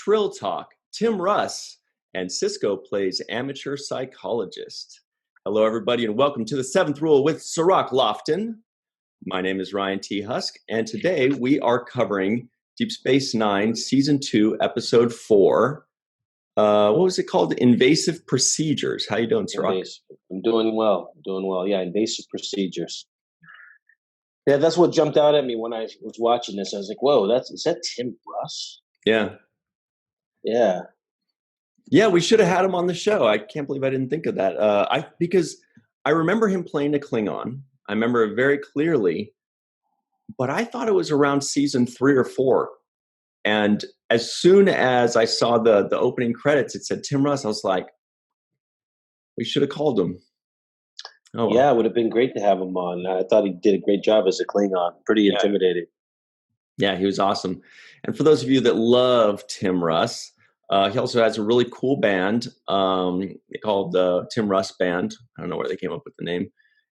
Trill Talk. Tim Russ and Sisko plays amateur psychologist. Hello, everybody, and welcome to the Seventh Rule with Cirroc Lofton. My name is Ryan T. Husk, and today we are covering Deep Space Nine, Season 2, Episode 4. What was it called? Invasive Procedures. How you doing, Cirroc? I'm doing well. Yeah, invasive procedures. Yeah, that's what jumped out at me when I was watching this. I was like, "Whoa, is that Tim Russ?" Yeah. Yeah, we should have had him on the show. I can't believe I didn't think of that. Because I remember him playing a Klingon. I remember it very clearly, but I thought it was around season 3 or 4. And as soon as I saw the opening credits, it said Tim Russ. I was like, we should have called him. Oh, well. Yeah, it would have been great to have him on. I thought he did a great job as a Klingon. Pretty intimidating. Yeah, he was awesome. And for those of you that love Tim Russ, he also has a really cool band called the Tim Russ Band. I don't know where they came up with the name.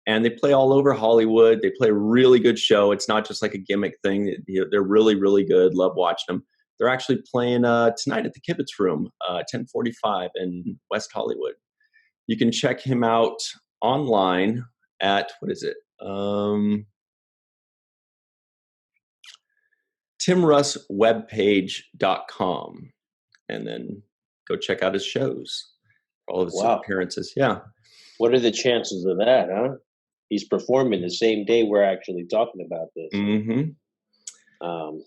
And they play all over Hollywood. They play a really good show. It's not just like a gimmick thing. They're really, really good. Love watching them. They're actually playing tonight at the Kibitz Room, 1045 in West Hollywood. You can check him out online at, what is it? timrusswebpage.com. And then go check out his shows, all of his appearances. Yeah. What are the chances of that, huh? He's performing the same day we're actually talking about this. Mm-hmm.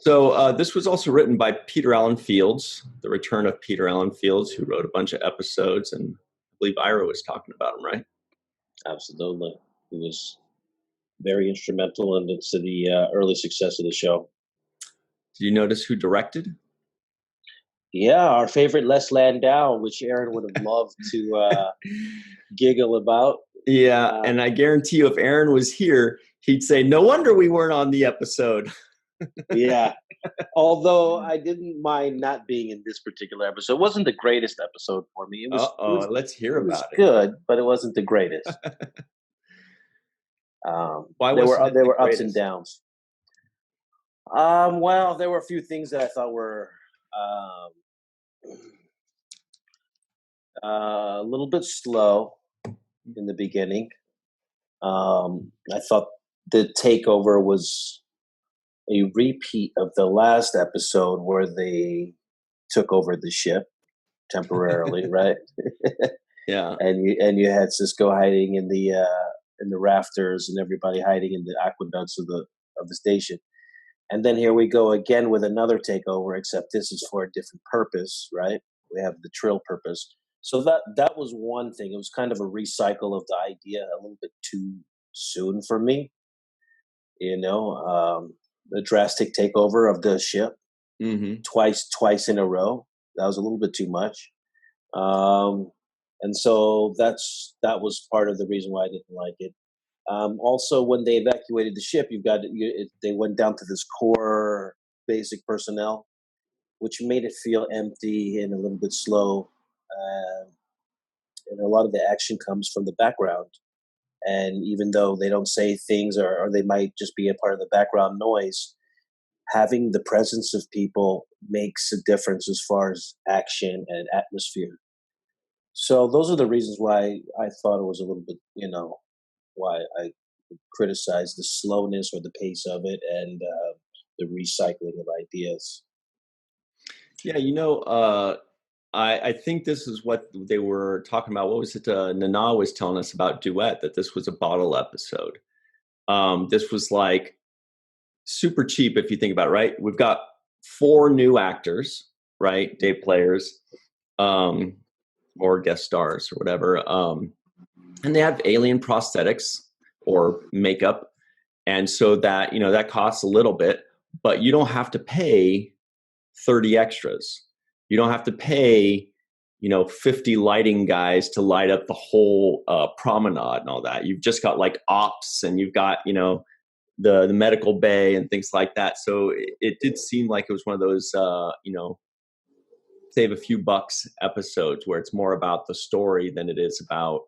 So this was also written by Peter Allen Fields, the return of Peter Allen Fields, who wrote a bunch of episodes. And I believe Ira was talking about him, right? Absolutely. He was very instrumental in the early success of the show. Did you notice who directed? Yeah, our favorite Les Landau, which Aaron would have loved to giggle about. Yeah, and I guarantee you if Aaron was here, he'd say, no wonder we weren't on the episode. Yeah, although I didn't mind not being in this particular episode. It wasn't the greatest episode for me. Let's hear about it. It was good, but it wasn't the greatest. Why there wasn't were ups and downs. Well, there were a few things that I thought were a little bit slow in the beginning. I thought the takeover was a repeat of the last episode where they took over the ship temporarily, right? Yeah. And you had Sisko hiding in the rafters and everybody hiding in the aqueducts of the station. And then here we go again with another takeover, except this is for a different purpose, right? We have the Trill purpose. So that was one thing. It was kind of a recycle of the idea a little bit too soon for me. The drastic takeover of the ship twice in a row. That was a little bit too much. And so that was part of the reason why I didn't like it. Also, when they evacuated the ship, they went down to this core basic personnel, which made it feel empty and a little bit slow. And a lot of the action comes from the background. And even though they don't say things or they might just be a part of the background noise, having the presence of people makes a difference as far as action and atmosphere. So those are the reasons why I thought it was a little bit, why I criticized the slowness or the pace of it and the recycling of ideas. Yeah, I think this is what they were talking about. What was it? Nana was telling us about Duet, that this was a bottle episode. This was like super cheap if you think about it, right? We've got 4 new actors, right? Day players, or guest stars or whatever. And they have alien prosthetics or makeup. And so that, that costs a little bit, but you don't have to pay 30 extras. You don't have to pay, 50 lighting guys to light up the whole promenade and all that. You've just got like ops and you've got, the medical bay and things like that. So it did seem like it was one of those, save a few bucks episodes where it's more about the story than it is about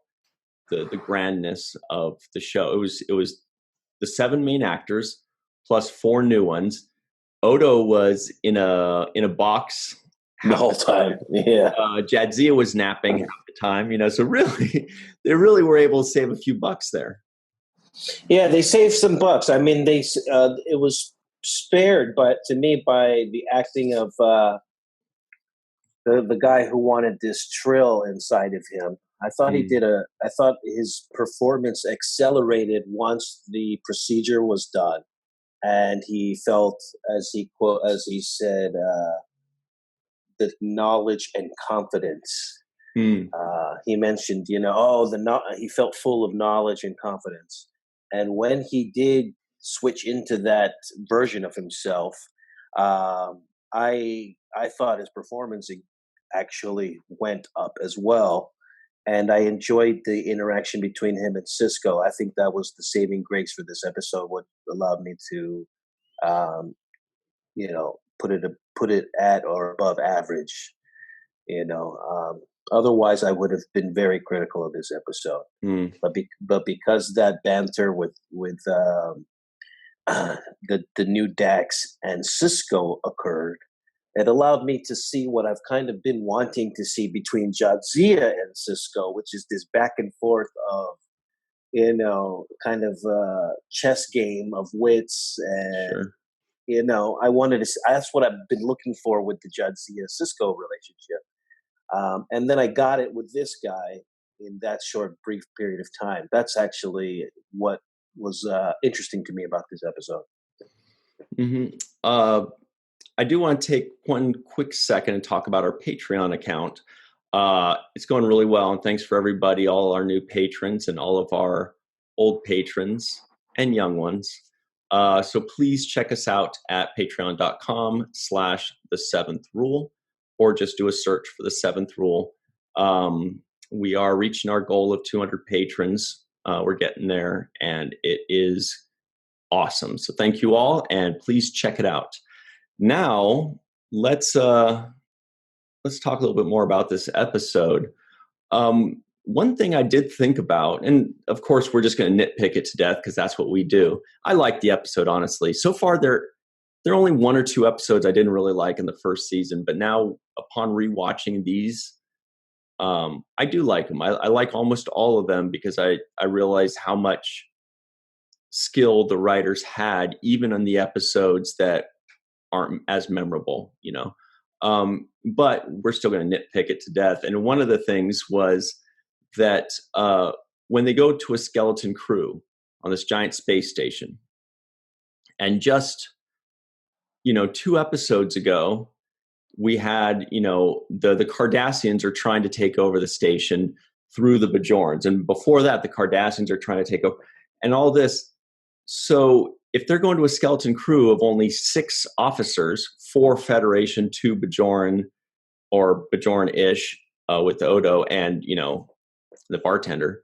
the grandness of the show. It was the 7 main actors plus 4 new ones. Odo was in a box The half whole the time. time. Yeah. Jadzia was napping half the time, so really, they really were able to save a few bucks there. Yeah, they saved some bucks. I mean, it was spared, but to me, by the acting of the guy who wanted this trill inside of him. I thought his performance accelerated once the procedure was done, and he felt, as he said, the knowledge and confidence. He mentioned, he felt full of knowledge and confidence. And when he did switch into that version of himself, I thought his performance actually went up as well. And I enjoyed the interaction between him and Sisko. I think that was the saving grace for this episode. What allowed me to, um, put it at or above average. You know, otherwise I would have been very critical of this episode. But because that banter with the new Dax and Sisko occurred, it allowed me to see what I've kind of been wanting to see between Jadzia and Sisko, which is this back and forth of, kind of chess game of wits. And, I wanted to, that's what I've been looking for with the Jadzia Sisko relationship. And then I got it with this guy in that short, brief period of time. That's actually what was interesting to me about this episode. I do want to take one quick second and talk about our Patreon account. It's going really well, and thanks for everybody, all our new patrons and all of our old patrons and young ones. So please check us out at patreon.com/the7th-rule, or just do a search for the 7th Rule. We are reaching our goal of 200 patrons. We're getting there, and it is awesome. So thank you all, and please check it out. Now, let's talk a little bit more about this episode. One thing I did think about, and of course we're just going to nitpick it to death because that's what we do. I like the episode, honestly. So far, there are only one or two episodes I didn't really like in the first season, but now upon rewatching these, I do like them. I like almost all of them because I realize how much skill the writers had, even on the episodes that aren't as memorable, but we're still going to nitpick it to death. And one of the things was that when they go to a skeleton crew on this giant space station, and just 2 episodes ago, we had, the Cardassians are trying to take over the station through the Bajorans. And before that, the Cardassians are trying to take over and all this. So if they're going to a skeleton crew of only 6 officers, 4 Federation, 2 Bajoran or Bajoran-ish with Odo and, the bartender,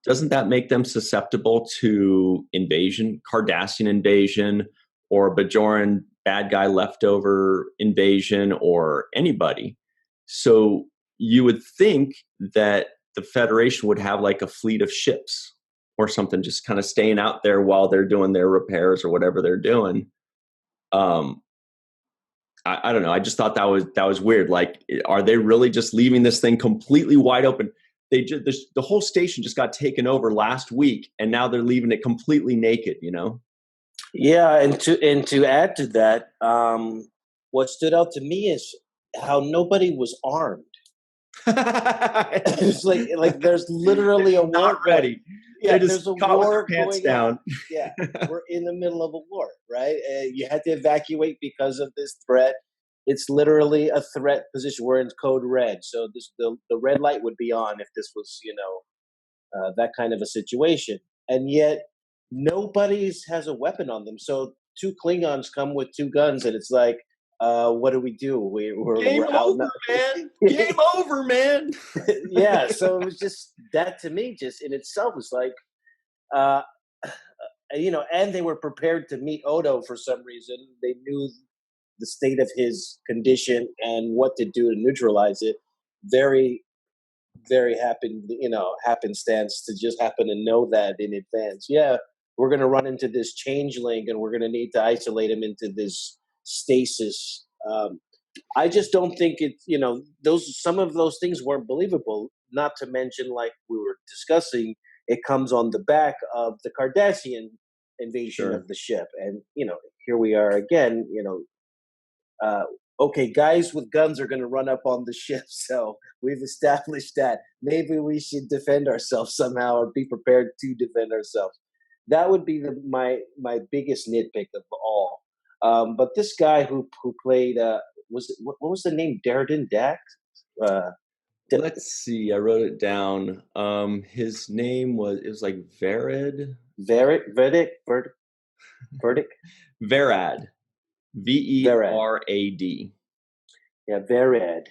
doesn't that make them susceptible to invasion, Cardassian invasion, or Bajoran bad guy leftover invasion, or anybody? So you would think that the Federation would have like a fleet of ships or something, just kind of staying out there while they're doing their repairs or whatever they're doing. I don't know. I just thought that was weird. Like, are they really just leaving this thing completely wide open? The whole station just got taken over last week, and now they're leaving it completely naked. Yeah, and to add to that, what stood out to me is how nobody was armed. It's like there's literally a war. Not ready. Yeah, there's a war going down. Yeah, we're in the middle of a war, right? You had to evacuate because of this threat. It's literally a threat position. We're in code red, so the red light would be on if this was, that kind of a situation. And yet, nobody has a weapon on them. So 2 Klingons come with 2 guns, and it's like, what do? Game over, man. Game over, man. Yeah, so it was just that, to me, just in itself was like, and they were prepared to meet Odo for some reason. They knew the state of his condition and what to do to neutralize it. Very, very happenstance to just happen to know that in advance. Yeah, we're going to run into this changeling, and we're going to need to isolate him into this stasis. I just don't think it's, some of those things weren't believable. Not to mention, like we were discussing, it comes on the back of the Cardassian invasion Sure. of the ship, and here we are again. Okay, guys with guns are going to run up on the ship, so we've established that maybe we should defend ourselves somehow, or be prepared to defend ourselves. That would be my biggest nitpick of all. But this guy who played what was the name? Darren Dax. Uh, Let's see. I wrote it down. His name was like Vered. Verdict. Verad. Verad. Verad. Yeah, Verad.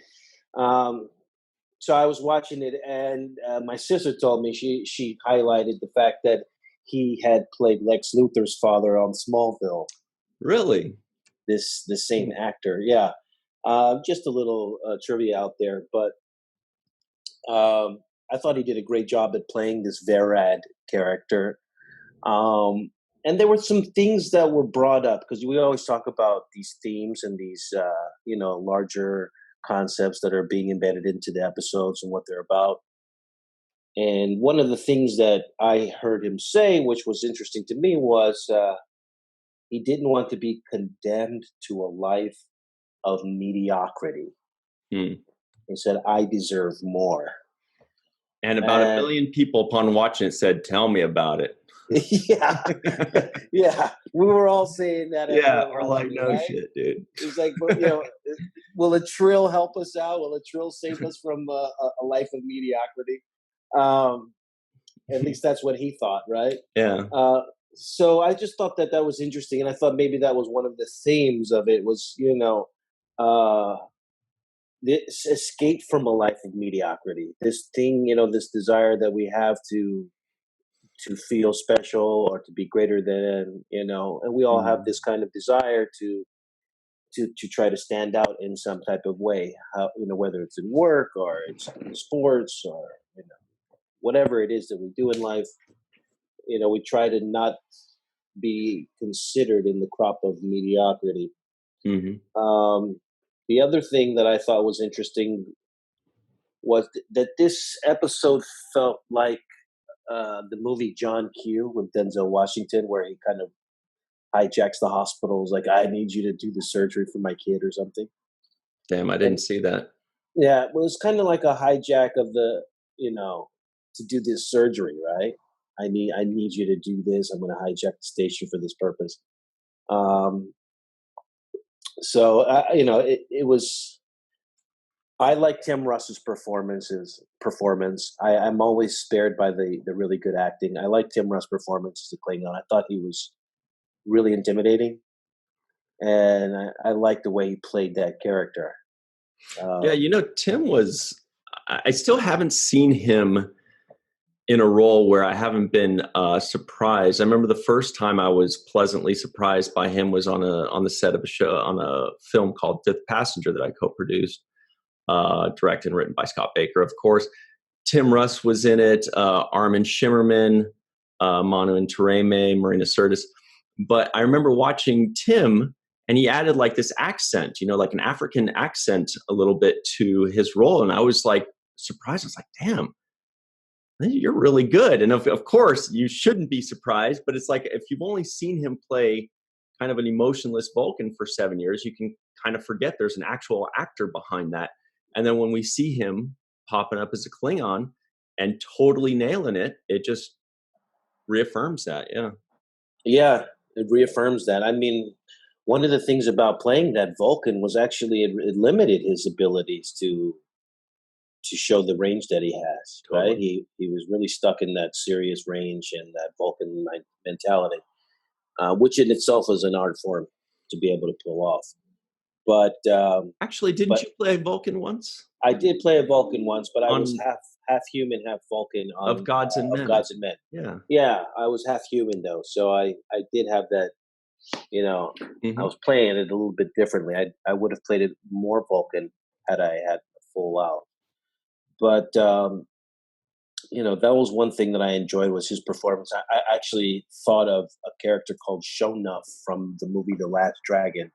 So I was watching it, and my sister told me she highlighted the fact that he had played Lex Luthor's father on Smallville. Really? The same actor, yeah. Just a little trivia out there, but I thought he did a great job at playing this Verad character. And there were some things that were brought up, because we always talk about these themes and these larger concepts that are being embedded into the episodes and what they're about. And one of the things that I heard him say, which was interesting to me, was he didn't want to be condemned to a life of mediocrity. Hmm. He said, I deserve more. And about a billion people upon watching it said, tell me about it. Yeah. Yeah. We were all saying that. Yeah, or like, no right? Shit, dude. It was like, will a Trill help us out? Will a Trill save us from a life of mediocrity? At least that's what he thought, right? Yeah. So I just thought that was interesting, and I thought maybe that was one of the themes of it was, this escape from a life of mediocrity. This thing, this desire that we have to feel special or to be greater than, and we all have this kind of desire to try to stand out in some type of way, whether it's in work or it's in sports or whatever it is that we do in life. We try to not be considered in the crop of mediocrity. Mm-hmm. The other thing that I thought was interesting was that this episode felt like the movie John Q with Denzel Washington, where he kind of hijacks the hospitals, like, I need you to do the surgery for my kid or something. Damn, I didn't see that. Yeah, it was kind of like a hijack of the, to do this surgery, right? I need you to do this. I'm going to hijack the station for this purpose. So it was. I like Tim Russ's performance. I'm always spared by the really good acting. I like Tim Russ' performance as a Klingon. I thought he was really intimidating, and I liked the way he played that character. Yeah, Tim was. I still haven't seen him in a role where I haven't been surprised. I remember the first time I was pleasantly surprised by him was on the set of on a film called Fifth Passenger that I co-produced, directed and written by Scott Baker, of course. Tim Russ was in it, Armin Shimmerman, Manu Intiraymi, Marina Sirtis. But I remember watching Tim, and he added like this accent, like an African accent a little bit to his role. And I was like surprised. I was like, damn, you're really good. And of course, you shouldn't be surprised, but it's like if you've only seen him play kind of an emotionless Vulcan for 7 years, you can kind of forget there's an actual actor behind that. And then when we see him popping up as a Klingon and totally nailing it, it just reaffirms that. Yeah. Yeah, it reaffirms that. I mean, one of the things about playing that Vulcan was actually it limited his abilities to show the range that he has, totally. Right? He was really stuck in that serious range and that Vulcan mentality, which in itself is an art form to be able to pull off. But actually, didn't you play a Vulcan once? I did play a Vulcan once, but I was half human, half Vulcan on of Gods and Men. Of Gods and Men. Yeah, yeah, I was half human though, so I did have that. I was playing it a little bit differently. I would have played it more Vulcan had I had a full out. But that was one thing that I enjoyed was his performance. I actually thought of a character called Shonuff from the movie The Last Dragon,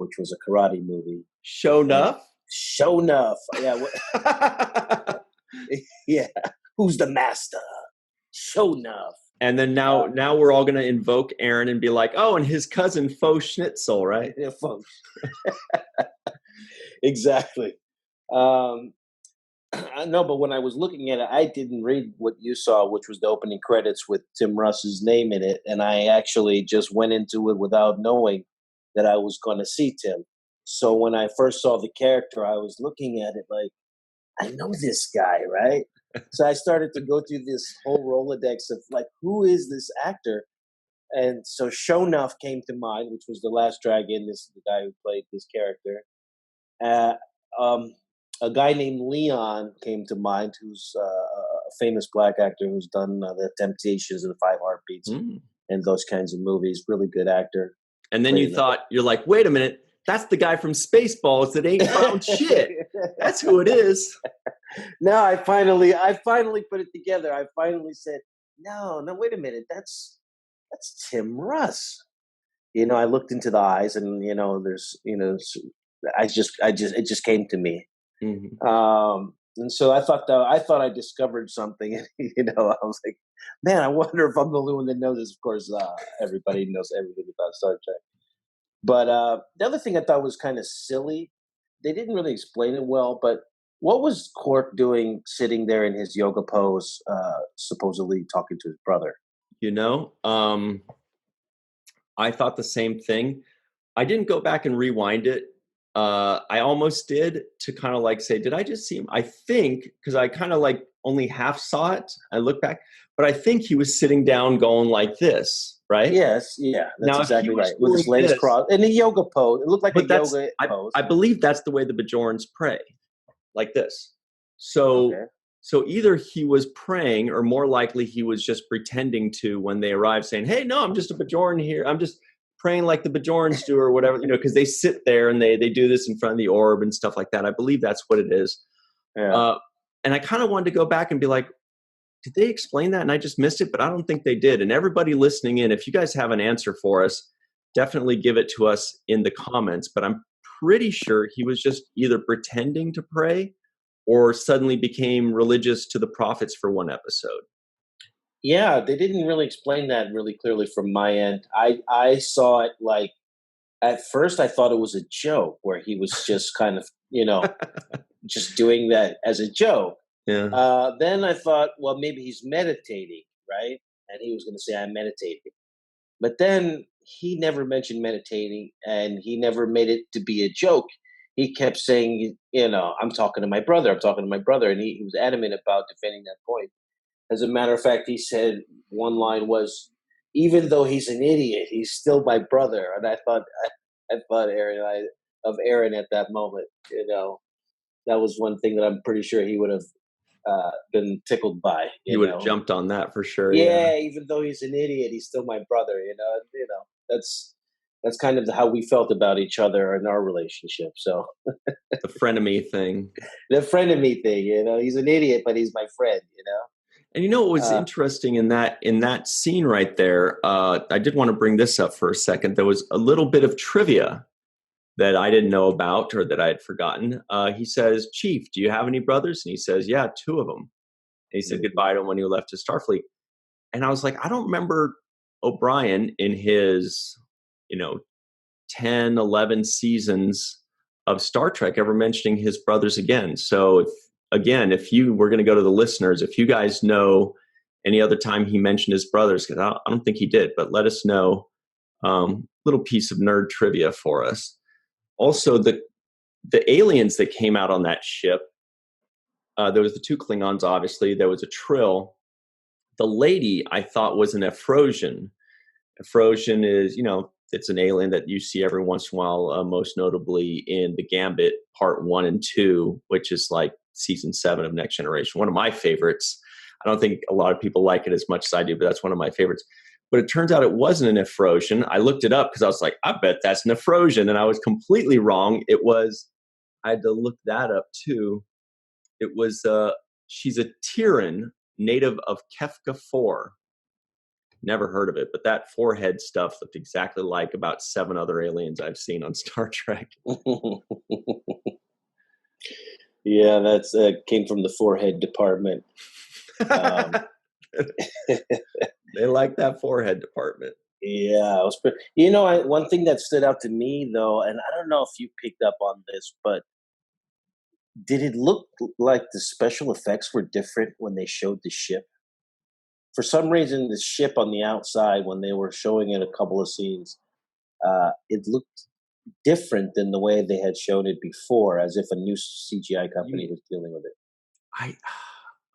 which was a karate movie. Show enough. Show enough. Yeah. Yeah. Who's the master? Show enough. And then now we're all going to invoke Aaron and be like, oh, and his cousin Faux Schnitzel, right? Yeah, Faux. Exactly. No, but when I was looking at it, I didn't read what you saw, which was the opening credits with Tim Russ's name in it. And I actually just went into it without knowing that I was going to see Tim. So when I first saw the character, I was looking at it like, I know this guy, right? So I started to go through this whole Rolodex of like, who is this actor? And so Shonuff came to mind, which was the Last Dragon. This is the guy who played this character. A guy named Leon came to mind, who's a famous black actor who's done The Temptations and the Five Heartbeats and those kinds of movies. Really good actor. And then you're like, wait a minute, that's the guy from Spaceballs that ain't found shit. That's who it is. No, I finally put it together. I finally said, no, wait a minute, that's Tim Russ. I looked into the eyes, and there's, it just came to me. Mm-hmm. And so I thought I discovered something. I was like, man, I wonder if I'm the only one that knows this. Of course, everybody knows everything about Star Trek. But the other thing I thought was kind of silly, they didn't really explain it well, but what was Quark doing sitting there in his yoga pose, supposedly talking to his brother? I thought the same thing. I didn't go back and rewind it. I almost did, to kind of like say, did I just see him? I think, because I kind of like only half saw it. I look back, but I think he was sitting down going like this, right? Yes, yeah, that's now, exactly right. With his legs crossed in a yoga pose. It looked like a yoga pose. I believe that's the way the Bajorans pray, like this. So either he was praying, or more likely he was just pretending to, when they arrived, saying, hey, no, I'm just a Bajoran here. I'm just praying like the Bajorans do, or whatever, because they sit there and they do this in front of the orb and stuff like that. I believe that's what it is. Yeah. And I kind of wanted to go back and be like, did they explain that? And I just missed it, but I don't think they did. And everybody listening in, if you guys have an answer for us, definitely give it to us in the comments. But I'm pretty sure he was just either pretending to pray or suddenly became religious to the prophets for one episode. Yeah, they didn't really explain that really clearly from my end. I saw it like, at first I thought it was a joke where he was just kind of, just doing that as a joke. Yeah. Then I thought, well, maybe he's meditating, right? And he was going to say, I'm meditating. But then he never mentioned meditating, and he never made it to be a joke. He kept saying, I'm talking to my brother. And he was adamant about defending that point. As a matter of fact, he said one line was, even though he's an idiot, he's still my brother. And I thought of Aaron at that moment. That was one thing that I'm pretty sure he would have been tickled by. He would have jumped on that for sure. Yeah, even though he's an idiot, he's still my brother. That's kind of how we felt about each other in our relationship. So the frenemy thing. The frenemy thing. He's an idiot, but he's my friend. And what was interesting in that scene right there? I did want to bring this up for a second. There was a little bit of trivia that I didn't know about, or that I had forgotten. He says, Chief, do you have any brothers? And he says, yeah, 2 of them. And he said goodbye to him when he left his Starfleet. And I was like, I don't remember O'Brien in his, 10, 11 seasons of Star Trek ever mentioning his brothers again. So if you were going to go to the listeners, if you guys know any other time he mentioned his brothers, because I don't think he did, but let us know. Little piece of nerd trivia for us. Also, the aliens that came out on that ship, there was the 2 Klingons, obviously. There was a Trill. The lady, I thought, was an Efrosian. Efrosian is, it's an alien that you see every once in a while, most notably in The Gambit Part 1 and 2, which is like Season 7 of Next Generation. One of my favorites. I don't think a lot of people like it as much as I do, but that's one of my favorites. But it turns out it wasn't an Efrosian. I looked it up because I was like, I bet that's an Efrosian. And I was completely wrong. I had to look that up too. It was, she's a Terran, native of Kefka 4. Never heard of it, but that forehead stuff looked exactly like about 7 other aliens I've seen on Star Trek. Yeah, that's came from the forehead department. They like that forehead department. Yeah, it was one thing that stood out to me though, and I don't know if you picked up on this, but did it look like the special effects were different when they showed the ship? For some reason, the ship on the outside, when they were showing it a couple of scenes, it looked different than the way they had shown it before, as if a new CGI company was dealing with it.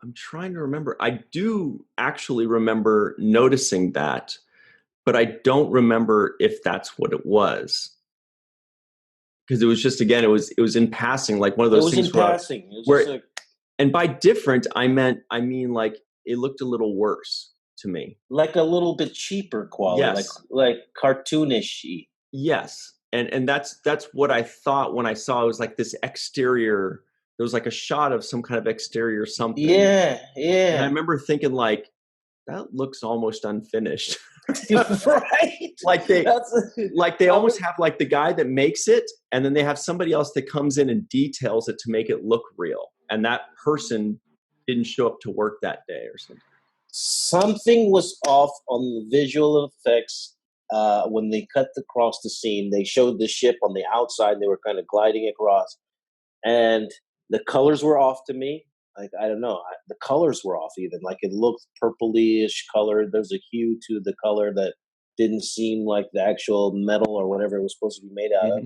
I'm trying to remember. I do actually remember noticing that, but I don't remember if that's what it was. Because it was just, again, it was in passing, like one of those things where, and by different, I mean like it looked a little worse to me, like a little bit cheaper quality, yes, like cartoonish-y. Yes, and that's what I thought when I saw it was like this exterior. There was like a shot of some kind of exterior something. Yeah, And I yeah. remember thinking like, that looks almost unfinished. Right. Like they almost have like the guy that makes it, and then they have somebody else that comes in and details it to make it look real. And that person didn't show up to work that day or something. Something was off on the visual effects when they cut across the scene. They showed the ship on the outside. They were kind of gliding across, and the colors were off to me. Like, I don't know, the colors were off even. Like, it looked purpley-ish colored. There's a hue to the color that didn't seem like the actual metal or whatever it was supposed to be made out of.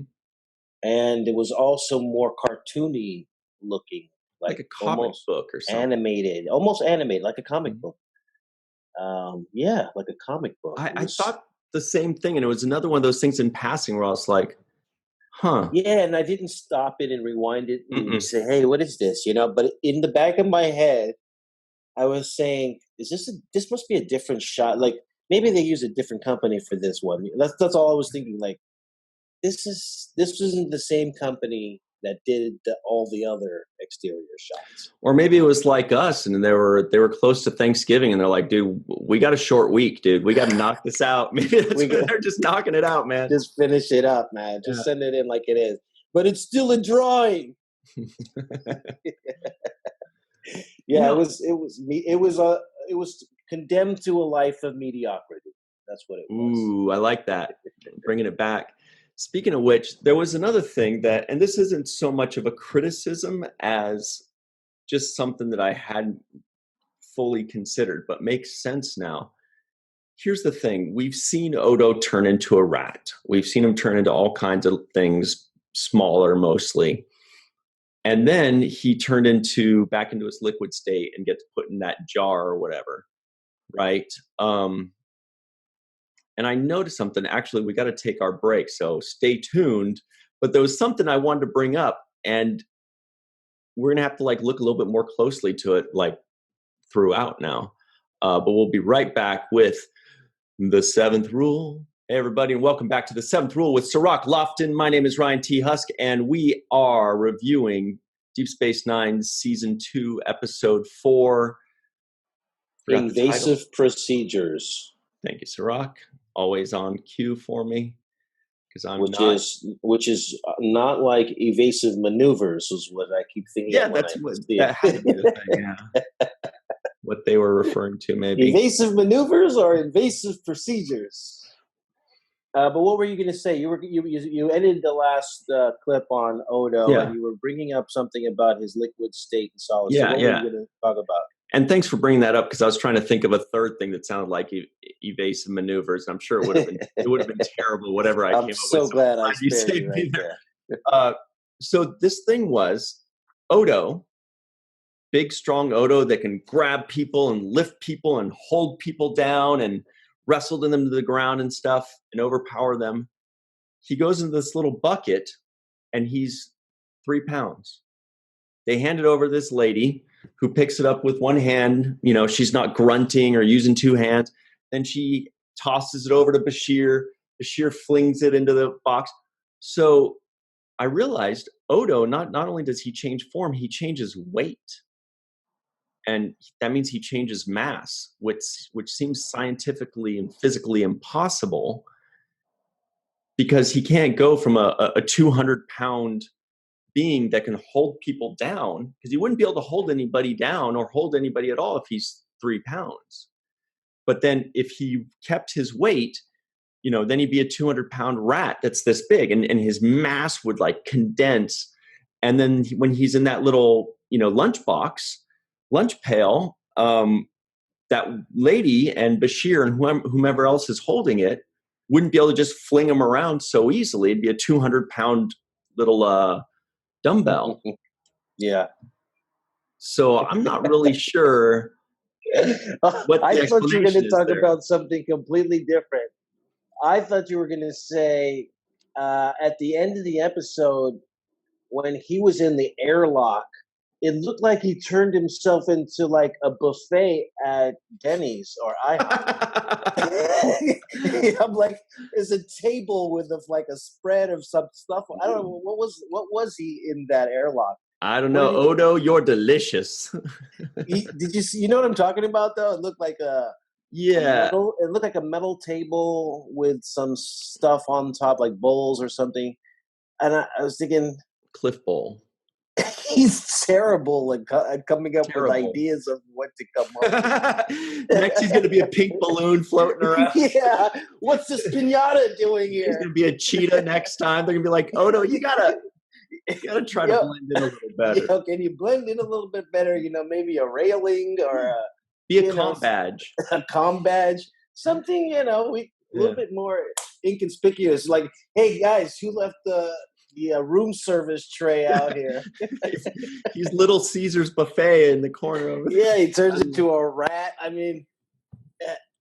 And it was also more cartoony looking, like a comic book or something. Almost animated, like a comic book. Yeah, like a comic book. I thought the same thing, and it was another one of those things in passing where I was like, huh. Yeah, and I didn't stop it and rewind it and say, hey, what is this? But in the back of my head, I was saying, this must be a different shot. Like, maybe they use a different company for this one. That's all I was thinking. Like, this isn't the same company that did all the other exterior shots. Or maybe it was like us, and they were close to Thanksgiving, and they're like, dude, we got a short week, dude. We got to knock this out. Maybe they're just knocking it out, man. Just finish it up, man. Just send it in like it is. But it's still a drawing. Yeah, it was condemned to a life of mediocrity. That's what it was. Ooh, I like that. Bringing it back. Speaking of which, there was another thing that, and this isn't so much of a criticism as just something that I hadn't fully considered, but makes sense now. Here's the thing. We've seen Odo turn into a rat. We've seen him turn into all kinds of things, smaller mostly. And then he turned back into his liquid state and gets put in that jar or whatever, right? And I noticed something. Actually, we got to take our break, so stay tuned. But there was something I wanted to bring up, and we're going to have to like look a little bit more closely to it like throughout now. But we'll be right back with the seventh rule. Hey, everybody, and welcome back to the seventh rule with Cirroc, Lofton. My name is Ryan T. Husk, and we are reviewing Deep Space Nine's Season 2, Episode 4. Invasive Procedures. Thank you, Cirroc. Always on cue for me. Which is not like evasive maneuvers, is what I keep thinking. Yeah, that had to be the thing. Yeah, what they were referring to, maybe evasive maneuvers or invasive procedures. But what were you going to say? You ended the last clip on Odo, and you were bringing up something about his liquid state and solid. Yeah, so what were you going to talk about? And thanks for bringing that up, because I was trying to think of a third thing that sounded like evasive maneuvers. I'm sure it would have been terrible. Whatever I came up with. I'm so glad I spared you right there. So this thing was Odo, big strong Odo that can grab people and lift people and hold people down and wrestle them to the ground and stuff and overpower them. He goes into this little bucket and he's 3 pounds. They hand it over to this lady who picks it up with one hand. She's not grunting or using 2 hands. Then she tosses it over to Bashir. Bashir flings it into the box. So I realized Odo, not only does he change form, he changes weight. and that means he changes mass, which seems scientifically and physically impossible, because he can't go from a 200-pound being that can hold people down, because he wouldn't be able to hold anybody down or hold anybody at all if he's 3 pounds. But then if he kept his weight, then he'd be a 200-pound rat that's this big, and his mass would like condense. And then when he's in that little, lunch pail, that lady and Bashir and whomever else is holding it wouldn't be able to just fling him around so easily. It'd be a 200-pound little dumbbell. Yeah. So I'm not really sure what I thought you were going to talk there. about something completely different. I thought you were going to say at the end of the episode, when he was in the airlock, it looked like he turned himself into like a buffet at Denny's or IHOP. I'm like, there's a table with like a spread of some stuff. I don't know what was he in that airlock. I don't know, Odo. You're delicious. Did you see? You know what I'm talking about, though? It looked like it looked like a metal table with some stuff on top, like bowls or something. And I was thinking, Cliff Bowl. He's terrible at coming up with ideas of what to come up with. Next, he's going to be a pink balloon floating around. Yeah. What's this pinata doing here? He's going to be a cheetah next time. They're going to be like, Odo, you gotta try to blend in a little better. Can you blend in a little bit better? Maybe a railing or be a comm badge. A comm badge. Something, a little bit more inconspicuous. Like, hey, guys, who left the room service tray out here? He's Little Caesar's buffet in the corner of it. Yeah, he turns into a rat. I mean,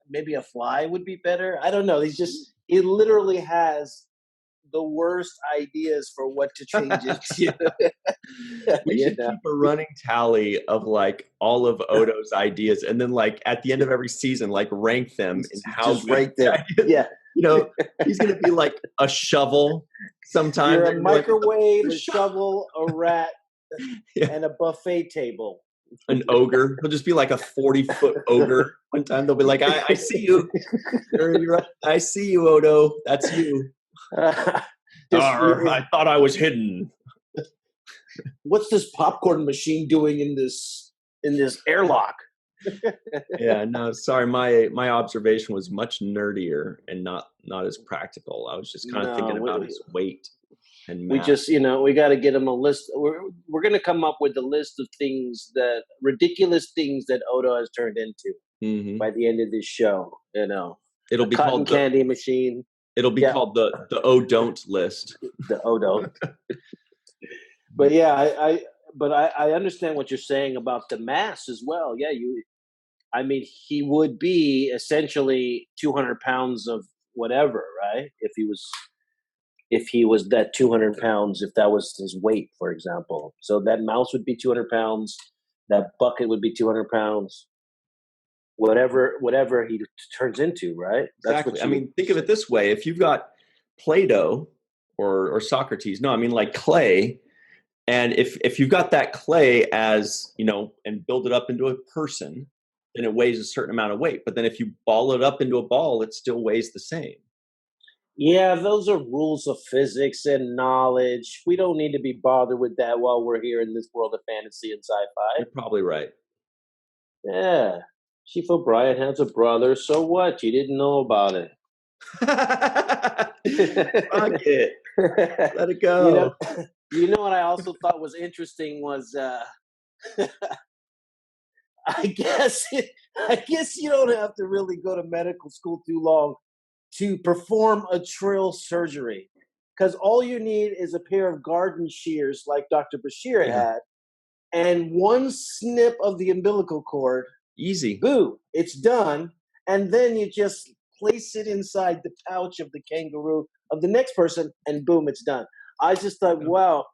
maybe a fly would be better. I don't know. He literally has the worst ideas for what to change it to. We should keep a running tally of like all of Odo's ideas, and then like at the end of every season, like rank them in how just rank them. Yeah. He's going to be like a shovel sometimes. You're a microwave, a shovel, a rat, and a buffet table. An ogre. He'll just be like a 40-foot ogre. One time they'll be like, I see you. I see you, Odo. That's you. I thought I was hidden. What's this popcorn machine doing in this airlock? Yeah, no, sorry. My observation was much nerdier and not as practical. I was just kind of thinking about his weight and mass. We just, we got to get him a list. We're going to come up with a list of ridiculous things that Odo has turned into by the end of this show. It'll be cotton called candy machine. It'll be called the Oh Don't list. The Oh Don't. But yeah, I understand what you're saying about the mass as well. Yeah, he would be essentially 200 pounds of whatever, right? If he was that 200 pounds, if that was his weight, for example. So that mouse would be 200 pounds. That bucket would be 200 pounds. Whatever he turns into, right? That's exactly. Think of it this way. If you've got Play-Doh or Socrates, like clay, and if you've got that clay as, and build it up into a person, then it weighs a certain amount of weight. But then if you ball it up into a ball, it still weighs the same. Yeah, those are rules of physics and knowledge. We don't need to be bothered with that while we're here in this world of fantasy and sci-fi. You're probably right. Yeah. Chief O'Brien has a brother, so what? You didn't know about it. Fuck it. Let it go. You know what I also thought was interesting was I guess you don't have to really go to medical school too long to perform a trill surgery, because all you need is a pair of garden shears like Dr. Bashir had and one snip of the umbilical cord. Easy. Boo, it's done. And then you just place it inside the pouch of the kangaroo of the next person, and boom, it's done. I just thought, wow,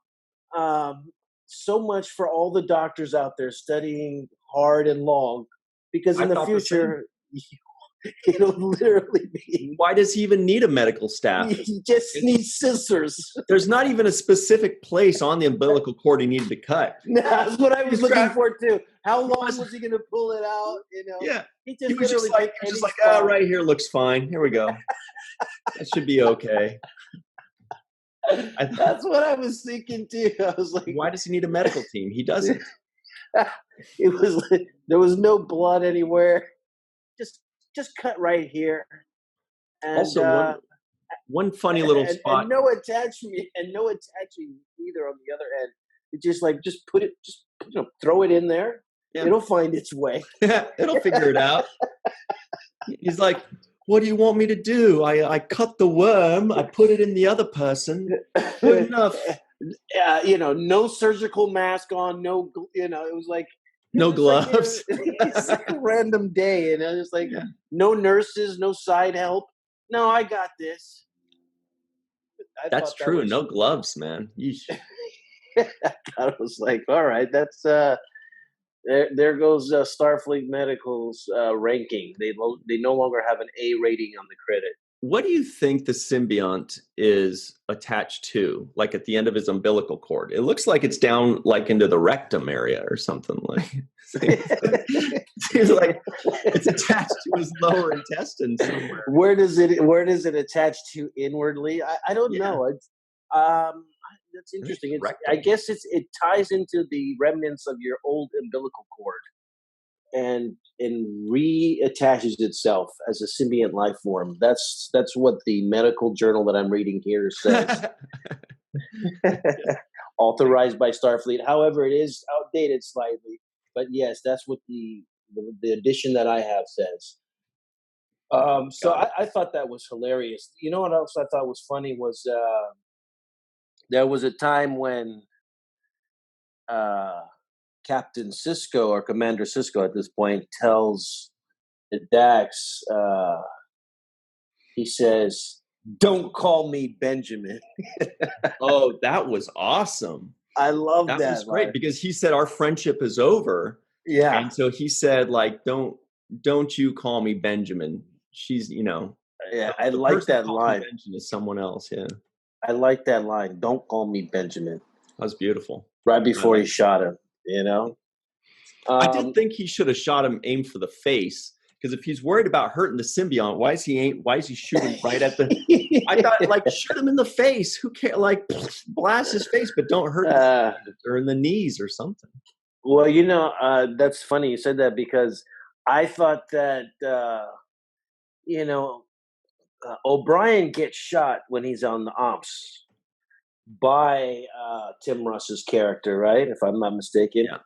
so much for all the doctors out there studying hard and long, because in the future, It'll literally be. Why does he even need a medical staff? He just needs scissors. There's not even a specific place on the umbilical cord he needed to cut. No, that's what I was looking for too. How long was he going to pull it out? You know? Yeah. He was just like, oh, right here looks fine. Here we go. That should be okay. That's what I was thinking too. I was like, why does he need a medical team? He doesn't. It was like, there was no blood anywhere. Just cut right here. And, also, one funny little spot. And no attachment either on the other end. It's just like put it, throw it in there. Yeah. It'll find its way. It'll figure it out. He's like, what do you want me to do? I cut the worm. I put it in the other person. Good enough. No surgical mask on. No, it was like no gloves. It's like a random day, and it's like no nurses, no side help. No, I got this. That's true. No gloves, man. I was like, all right, that's there goes Starfleet Medical's ranking. They no longer have an A rating on the credit. What do you think the symbiont is attached to, like at the end of his umbilical cord? It looks like it's down like into the rectum area or something. Like seems like it's attached to his lower intestine somewhere. Where does it attach to inwardly? I don't know. That's interesting. I guess it ties into the remnants of your old umbilical cord and reattaches itself as a symbiont life form. That's what the medical journal that I'm reading here says. Authorized by Starfleet. However, it is outdated slightly. But yes, that's what the edition that I have says. So I thought that was hilarious. You know what else I thought was funny was there was a time when Captain Sisko, or Commander Sisko at this point, tells the Dax, he says, "Don't call me Benjamin." Oh, that was awesome. I love that. That was great because he said our friendship is over. Yeah. And so he said, like, don't you call me Benjamin. She's, Yeah, I like that line. Benjamin is someone else, yeah. I like that line. Don't call me Benjamin. That was beautiful. Right before he shot him, I did think he should have shot him, aimed for the face, because if he's worried about hurting the symbiont, why is he shooting right at the? I thought, like, shoot him in the face. Who cares? Like, blast his face, but don't hurt or in the knees or something. Well, that's funny you said that, because I thought that O'Brien gets shot when he's on the Omps by Tim Russ's character, right? If I'm not mistaken. Yeah.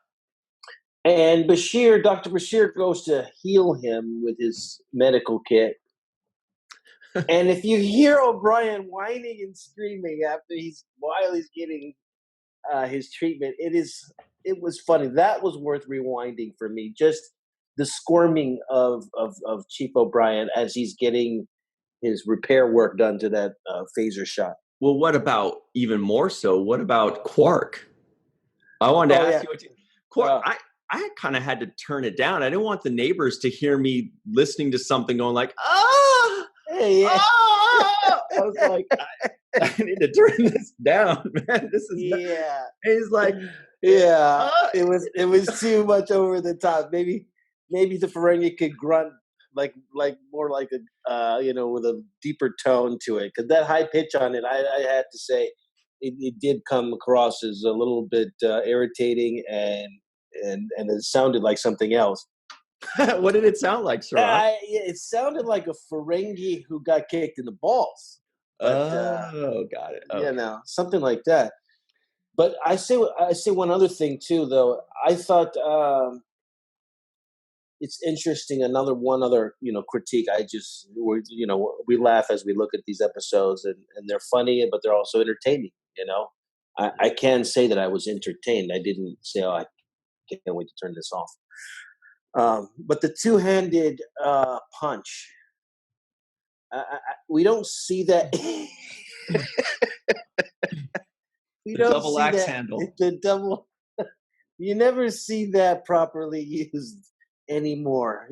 And Dr. Bashir goes to heal him with his medical kit. And if you hear O'Brien whining and screaming while he's getting his treatment, it was funny. That was worth rewinding for me. Just the squirming of Chief O'Brien as he's getting his repair work done to that phaser shot. Well, what about, even more so, what about Quark? I wanted to ask you, Quark, I kind of had to turn it down. I didn't want the neighbors to hear me listening to something going like, oh, I was like, I need to turn this down, man. This is he's like, it was too much over the top. Maybe the Ferengi could grunt like more like a with a deeper tone to it, because that high pitch on it, I had to say, it did come across as a little bit irritating, and it sounded like something else. What did it sound like, Cirroc? It sounded like a Ferengi who got kicked in the balls. But, got it. Okay. Something like that. But I say one other thing too, though. I thought it's interesting. One other critique. We laugh as we look at these episodes, and they're funny, but they're also entertaining. I can say that I was entertained. I didn't say, "Oh, I can't wait to turn this off." But the two-handed punch, we don't see that. The double axe handle. The double. You never see that properly used anymore.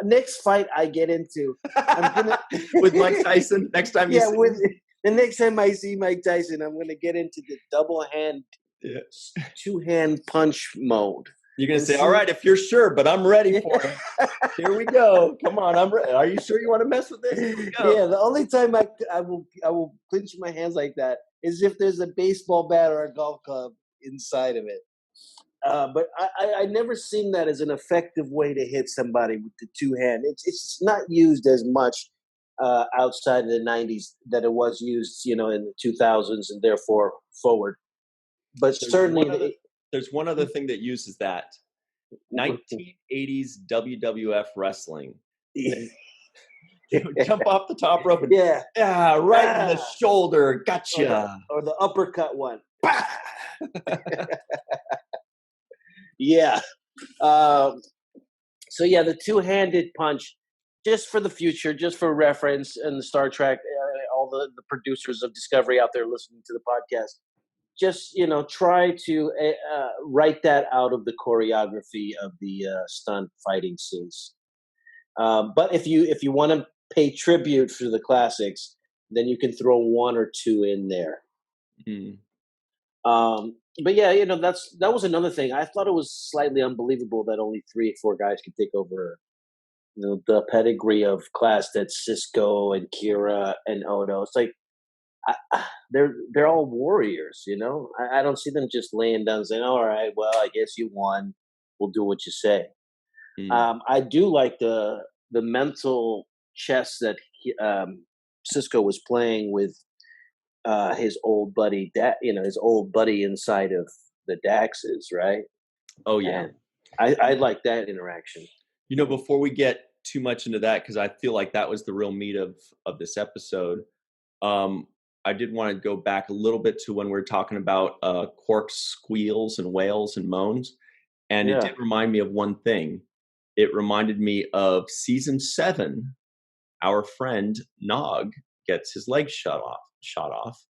Next fight I get into, I'm gonna with Mike Tyson. Next time you see him. The next time I see Mike Tyson, I'm gonna get into the double hand, two-hand punch mode. You're gonna say, "All right, if you're sure, but I'm ready for it. Here we go. Come on, I'm ready. Are you sure you want to mess with this? Here we go." Yeah, the only time I will clench my hands like that is if there's a baseball bat or a golf club inside of it. But I never seen that as an effective way to hit somebody with the two hand. It's not used as much outside of the 90s that it was used, in the 2000s and therefore forward. But certainly, there's one other thing that uses that. 1980s WWF wrestling. They would jump off the top rope and right in the shoulder. Gotcha. Or the uppercut one. Yeah. So the two-handed punch, just for the future, just for reference, and the Star Trek, all the producers of Discovery out there listening to the podcast, just try to write that out of the choreography of the stunt fighting scenes. But if you want to pay tribute to the classics, then you can throw one or two in there. But yeah, that was another thing. I thought it was slightly unbelievable that only 3 or 4 guys could take over the pedigree of class that Sisko and Kira and Odo. It's like they're all warriors, I don't see them just laying down saying, "All right, well, I guess you won. We'll do what you say." I do like the mental chess that Sisko was playing with his old buddy, his old buddy inside of the Daxes, right? Oh yeah, and I like that interaction. Before we get too much into that, because I feel like that was the real meat of this episode. I did want to go back a little bit to when we were talking about Quark's squeals and wails and moans, and it did remind me of one thing. It reminded me of season 7. Our friend Nog gets his leg shot off,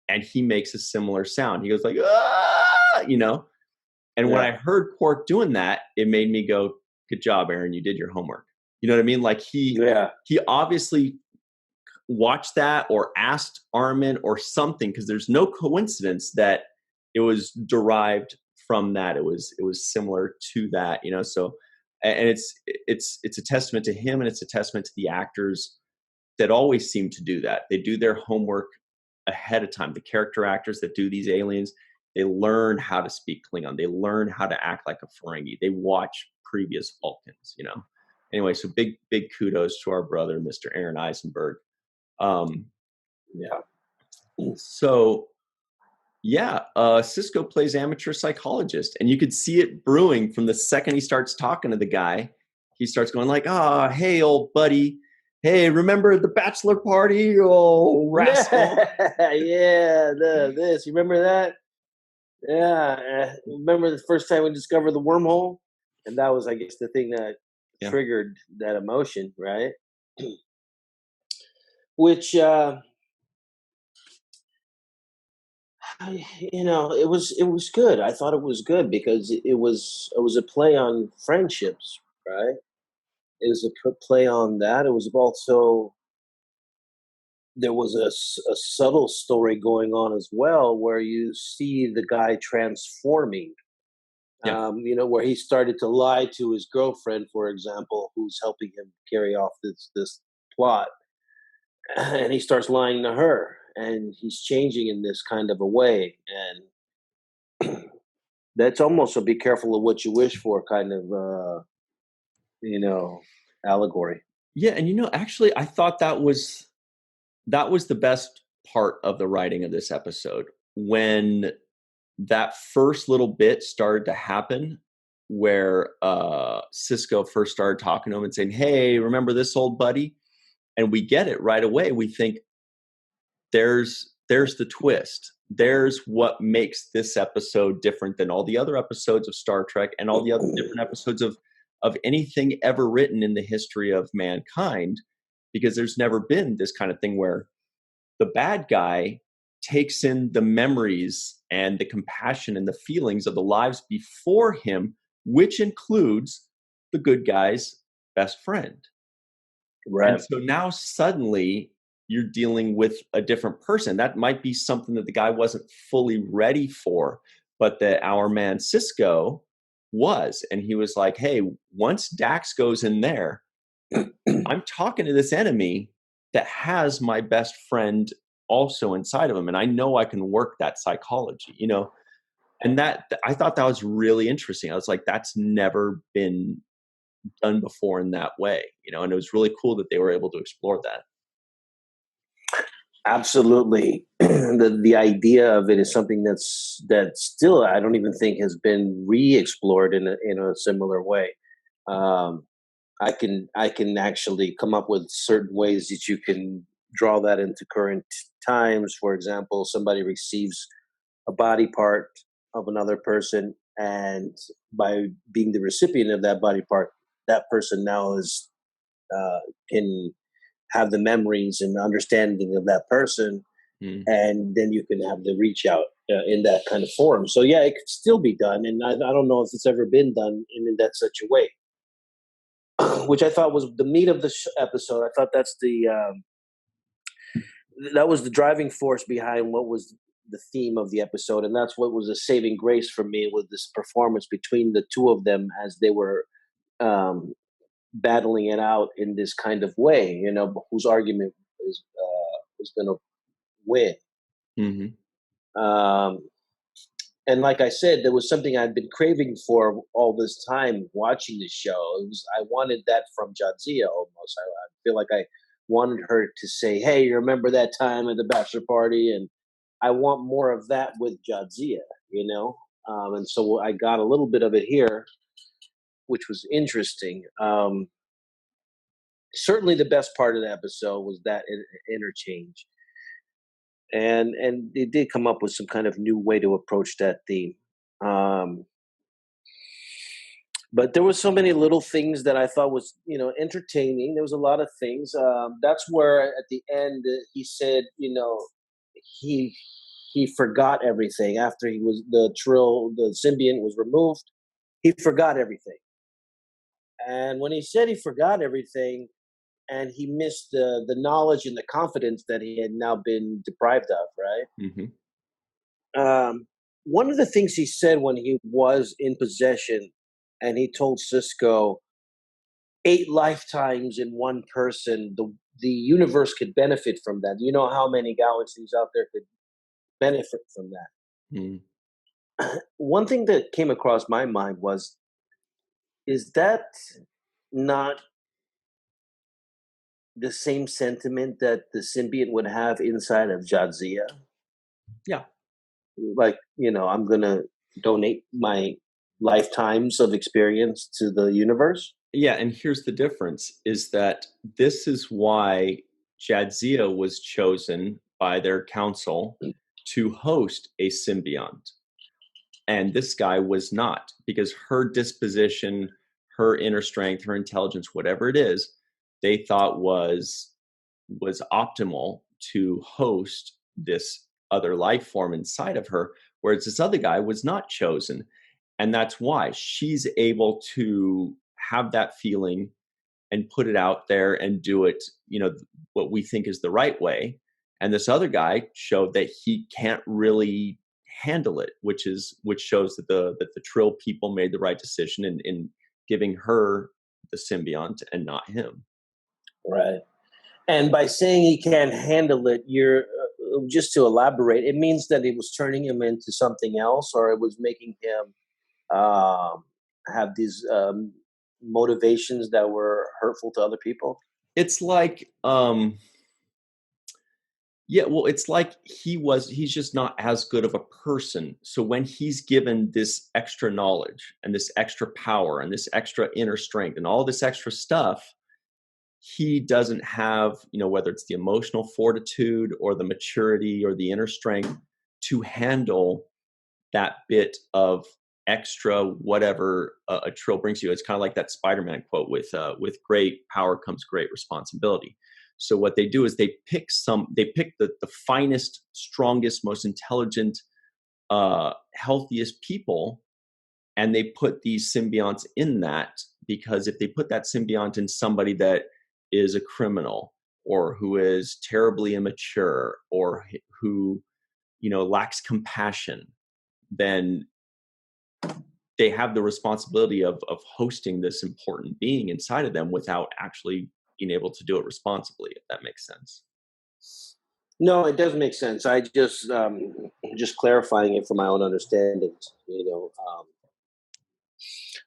and he makes a similar sound. He goes like, "Ah!" And when I heard Quark doing that, it made me go, "Good job, Aaron. You did your homework." You know what I mean? Like he obviously watched that or asked Armin or something, because there's no coincidence that it was derived from that. It was similar to that, So, and it's a testament to him, and it's a testament to the actors that always seem to do that. They do their homework ahead of time. The character actors that do these aliens, they learn how to speak Klingon. They learn how to act like a Ferengi. They watch previous Vulcans, Anyway, so big kudos to our brother, Mr. Aron Eisenberg. So Sisko plays amateur psychologist, and you could see it brewing from the second he starts talking to the guy. He starts going like, "Ah, hey, old buddy. Hey, remember the bachelor party? Oh, rascal." This. You remember that? Yeah. Remember the first time we discovered the wormhole? And that was, I guess, the thing that triggered that emotion, right? Which, it was good. I thought it was good because it was a play on friendships, right? It was a play on that. It was also, there was a subtle story going on as well, where you see the guy transforming. Where he started to lie to his girlfriend, for example, who's helping him carry off this plot, and he starts lying to her, and he's changing in this kind of a way, and that's almost a "be careful of what you wish for" kind of allegory. Yeah, and actually, I thought that was the best part of the writing of this episode, when that first little bit started to happen, where Sisko first started talking to him and saying, "Hey, remember this old buddy?" And we get it right away. We think there's the twist. There's what makes this episode different than all the other episodes of Star Trek and all the other different episodes of anything ever written in the history of mankind, because there's never been this kind of thing where the bad guy takes in the memories and the compassion and the feelings of the lives before him, which includes the good guy's best friend. And Right. so now suddenly you're dealing with a different person. That might be something that the guy wasn't fully ready for, but that our man Sisko was. And he was like, hey, once Dax goes in there, I'm talking to this enemy that has my best friend also inside of him. And I know I can work that psychology, you know? And that, I thought that was really interesting. I was like, that's never been done before in that way, you know? And it was really cool that they were able to explore that. Absolutely. The idea of it is something that still I don't even think has been re-explored in a similar way. Um, I can actually come up with certain ways that you can draw that into current times. For example, somebody receives a body part of another person, and by being the recipient of that body part, that person now is can have the memories and understanding of that person, Mm. and then you can have the reach out in that kind of form. So yeah, it could still be done, and I don't know if it's ever been done in that such a way, which I thought was the meat of the episode. I thought that was the driving force behind what was the theme of the episode, and that's what was a saving grace for me with this performance between the two of them as they were um, battling it out in this kind of way. You know, whose argument is going to win. Hmm. Um, and like I said, there was something I'd been craving for all this time watching the show. I wanted that from Jadzia almost. I feel like I wanted her to say, "Hey, you remember that time at the bachelor party?" And I want more of that with Jadzia, you know. And so I got a little bit of it here, which was interesting. Certainly, the best part of the episode was that interchange, and they did come up with some kind of new way to approach that theme. Um, but there was so many little things that I thought was, entertaining. There was a lot of things. That's where at the end he said, he he forgot everything after the symbiont was removed. He forgot everything, and when he said he forgot everything, and he missed the knowledge and the confidence that he had now been deprived of, right? Hmm. One of the things he said when he was in possession, and he told Cisco, 8 lifetimes in one person, the universe could benefit from that. You know how many galaxies out there could benefit from that? Mm. One thing that came across my mind was, is that not the same sentiment that the symbiont would have inside of Jadzia? Yeah. Like, I'm gonna donate my lifetimes of experience to the universe. Yeah, and here's the difference is that this is why Jadzia was chosen by their council to host a symbiont. And this guy was not, because her disposition, her inner strength, her intelligence, whatever it is, they thought was optimal to host this other life form inside of her, whereas this other guy was not chosen. And that's why she's able to have that feeling and put it out there and do it, what we think is the right way. And this other guy showed that he can't really handle it, which shows that the Trill people made the right decision in giving her the symbiont and not him. Right. And by saying he can't handle it, you're just to elaborate, it means that it was turning him into something else, or it was making him have these motivations that were hurtful to other people. It's like yeah, well, it's like he's just not as good of a person. So when he's given this extra knowledge and this extra power and this extra inner strength and all this extra stuff, he doesn't have, whether it's the emotional fortitude or the maturity or the inner strength to handle that bit of extra whatever a Trill brings you. It's kind of like that Spider-Man quote with great power comes great responsibility. So what they do is they pick the finest, strongest, most intelligent, healthiest people, and they put these symbionts in that because if they put that symbiont in somebody that is a criminal or who is terribly immature or who, lacks compassion, then they have the responsibility of hosting this important being inside of them without actually being able to do it responsibly, if that makes sense. No, it does make sense. I just clarifying it for my own understanding.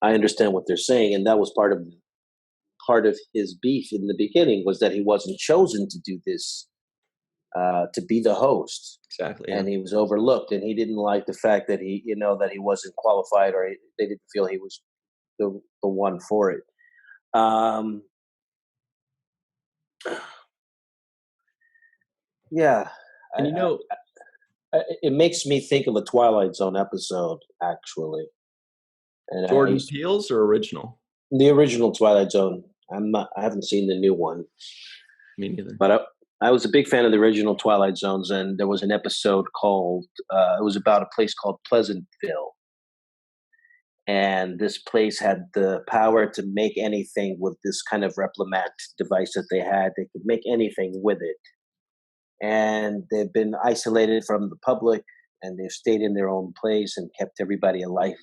I understand what they're saying, and that was part of his beef in the beginning was that he wasn't chosen to do this, to be the host. Exactly. Yeah. And he was overlooked, and he didn't like the fact that that he wasn't qualified, or they didn't feel he was the one for it. Yeah, And it makes me think of a Twilight Zone episode, actually. And Jordan Peele's or original? The original Twilight Zone. I haven't seen the new one. Me neither. But I was a big fan of the original Twilight Zones, and there was an episode called, it was about a place called Pleasantville. And this place had the power to make anything with this kind of replimat device that they had. They could make anything with it. And they've been isolated from the public, and they've stayed in their own place and kept everybody alive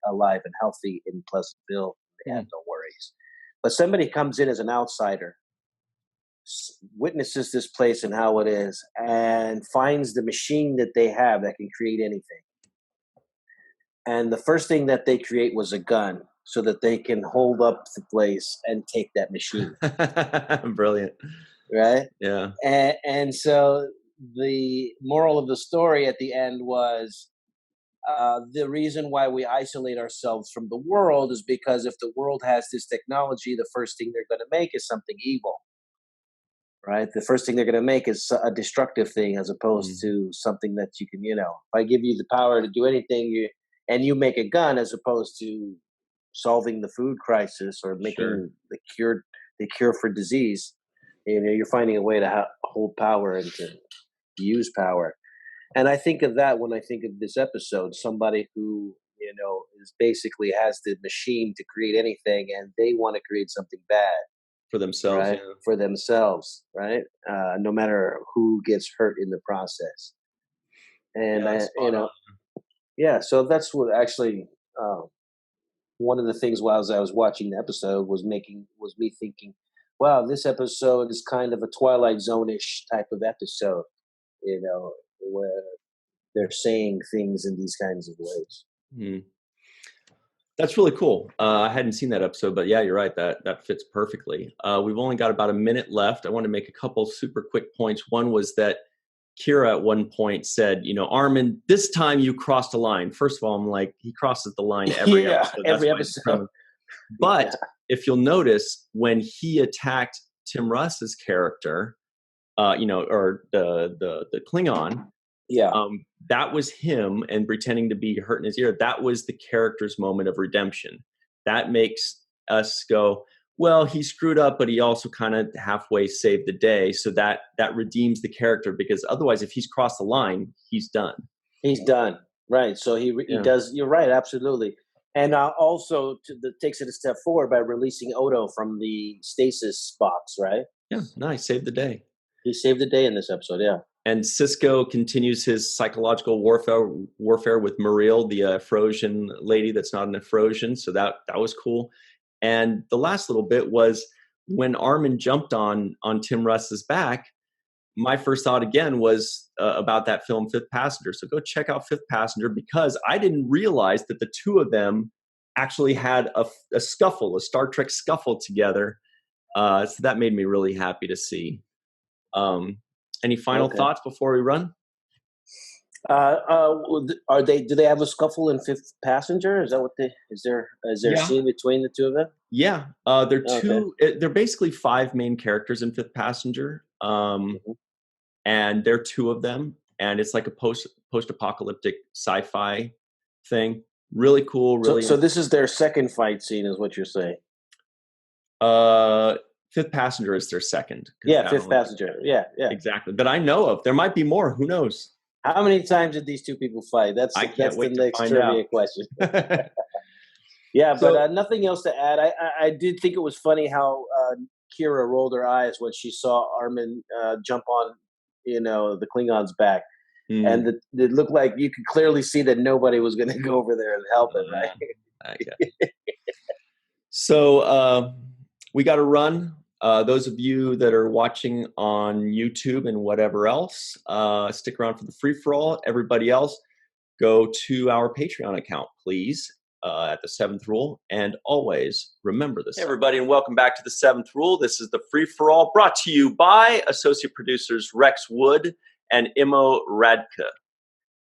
and healthy in Pleasantville. They have no worries. But somebody comes in as an outsider, witnesses this place and how it is, and finds the machine that they have that can create anything. And the first thing that they create was a gun so that they can hold up the place and take that machine. Brilliant. Right? Yeah. And so the moral of the story at the end was, the reason why we isolate ourselves from the world is because if the world has this technology, the first thing they're going to make is something evil. Right? The first thing they're going to make is a destructive thing, as opposed to something that you can, if I give you the power to do anything, and you make a gun, as opposed to solving the food crisis or making the cure for disease, you're finding a way to hold power and to use power. And I think of that when I think of this episode, somebody who, is basically has the machine to create anything, and they want to create something bad for themselves, right? For themselves, right? No matter who gets hurt in the process. And so that's what actually, one of the things while I was watching the episode was me thinking, wow, this episode is kind of a Twilight Zone-ish type of episode, where they're saying things in these kinds of ways. Mm. That's really cool. I hadn't seen that episode, but yeah, you're right. That fits perfectly. We've only got about a minute left. I want to make a couple super quick points. One was that Kira at one point said, Armin, this time you crossed a line. First of all, I'm like, he crosses the line every episode. Every episode. But if you'll notice, when he attacked Tim Russ's character, or the Klingon, that was him and pretending to be hurt in his ear. That was the character's moment of redemption. That makes us go, well, he screwed up, but he also kind of halfway saved the day. So that redeems the character, because otherwise, if he's crossed the line, he's done. He's done. Right. So he does. You're right. Absolutely. And also takes it a step forward by releasing Odo from the stasis box. Right. Yeah. Nice. Saved the day. He saved the day in this episode. Yeah. And Sisko continues his psychological warfare with Muriel, the Frosian lady that's not an Frosian. So that was cool. And the last little bit was when Armin jumped on Tim Russ's back, my first thought again was about that film Fifth Passenger. So go check out Fifth Passenger, because I didn't realize that the two of them actually had a scuffle, a Star Trek scuffle together. So that made me really happy to see. Any final thoughts before we run? Do they have a scuffle in Fifth Passenger? Is that what is there a scene between the two of them? Yeah. They're basically 5 main characters in Fifth Passenger. And they're 2 of them. And it's like a post-apocalyptic sci-fi thing. Really cool. Really. So this is their second fight scene, is what you're saying? Fifth Passenger is their second. Yeah, Fifth Passenger. Yeah. Exactly. But I know of. There might be more. Who knows? How many times did these two people fight? That's the next trivia question. Yeah, So but nothing else to add. I did think it was funny how Kira rolled her eyes when she saw Armin jump on, the Klingon's back, and it looked like you could clearly see that nobody was going to go over there and help him, right? okay. So we got to run. Those of you that are watching on YouTube and whatever else, stick around for the free-for-all. Everybody else, go to our Patreon account, please, at the Seventh Rule. And always remember this. Hey, everybody, and welcome back to the Seventh Rule. This is the free-for-all brought to you by associate producers Rex Wood and Imo Radka.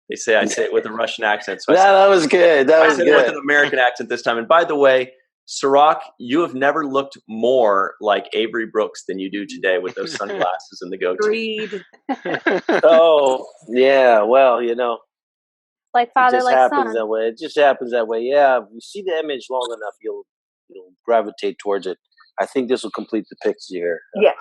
They say I say it with a Russian accent. So that was good. That was good. With an American accent this time. And by the way, Cirroc, you have never looked more like Avery Brooks than you do today with those sunglasses and the goatee. Agreed. Oh, yeah. Well, like father, it just like happens son. that way. It just happens that way. Yeah, if you see the image long enough, you'll gravitate towards it. I think this will complete the picture here. Yeah.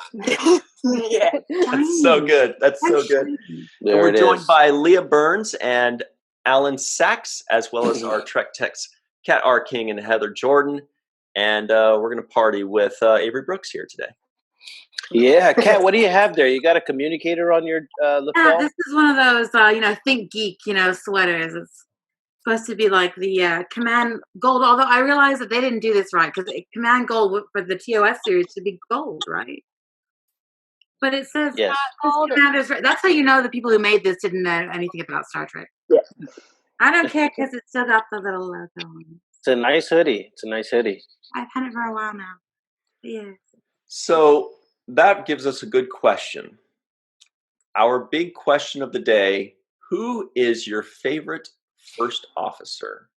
Yeah. That's so good. That's so good. There we're it joined is. by Leah Burns and Alan Sachs, as well as our Trek Techs, Kat R. King and Heather Jordan. And we're going to party with Avery Brooks here today. Yeah, Kat, what do you have there? You got a communicator on your lapel? Yeah, this is one of those, think geek, sweaters. It's supposed to be like the Command Gold, although I realize that they didn't do this right because Command Gold for the TOS series should be gold, right? But it says yes. Commander's. That's how you know the people who made this didn't know anything about Star Trek. Yeah. I don't care because it's still got the little logo on it. It's a nice hoodie. I've had it for a while now. Yeah. So that gives us a good question. Our big question of the day: who is your favorite first officer?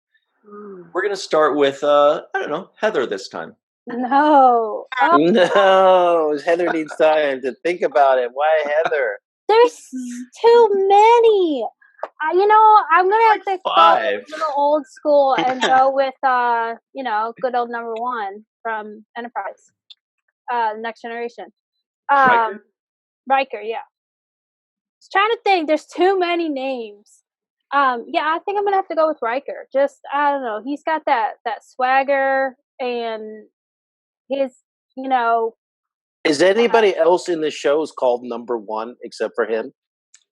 We're going to start with Heather this time. No. No, Heather needs time to think about it. Why Heather? There's too many. I'm gonna have to go a little old school and go with good old number one from Enterprise, Next Generation. Riker, yeah. I was trying to think. There's too many names. I think I'm gonna have to go with Riker. Just I don't know. He's got that swagger and his Is anybody else in the shows called number one except for him?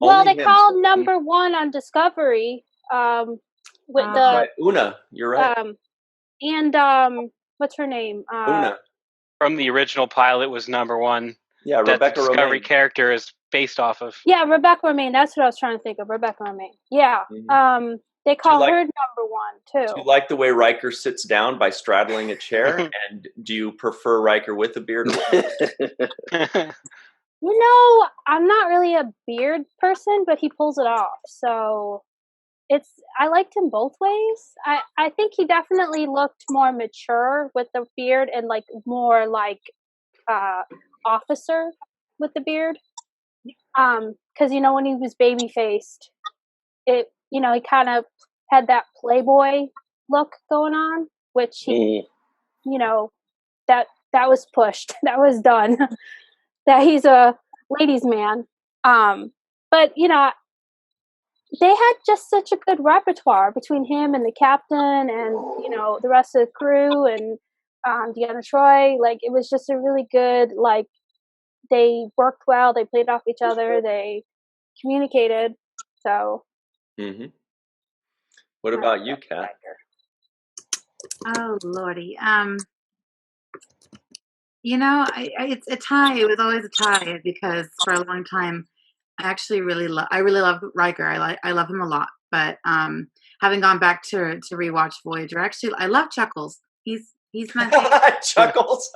Well, Only they him. called number one on Discovery. With the right. Una, you're right. And what's her name? Una. From the original pilot was number one. Yeah, that Rebecca the Discovery Romaine. character is based off of. Yeah, Rebecca Romaine. That's what I was trying to think of. Rebecca Romaine. Yeah. Mm-hmm. They call her number one too. Do you like the way Riker sits down by straddling a chair? And do you prefer Riker with a beard? I'm not really a beard person, but he pulls it off. So I liked him both ways. I think he definitely looked more mature with the beard and like more like officer with the beard. Because when he was baby faced, he kind of had that playboy look going on, which he, that was pushed, that was done. That he's a ladies' man. But they had just such a good repertoire between him and the captain and the rest of the crew and Deanna Troi. Like it was just a really good, like they worked well, they played off each other, they communicated. So what about you, Kat? Oh Lordy. It's a tie. It was always a tie because for a long time I actually really love Riker. I love him a lot. But having gone back to rewatch Voyager, actually I love Chuckles. He's my favorite. Chuckles.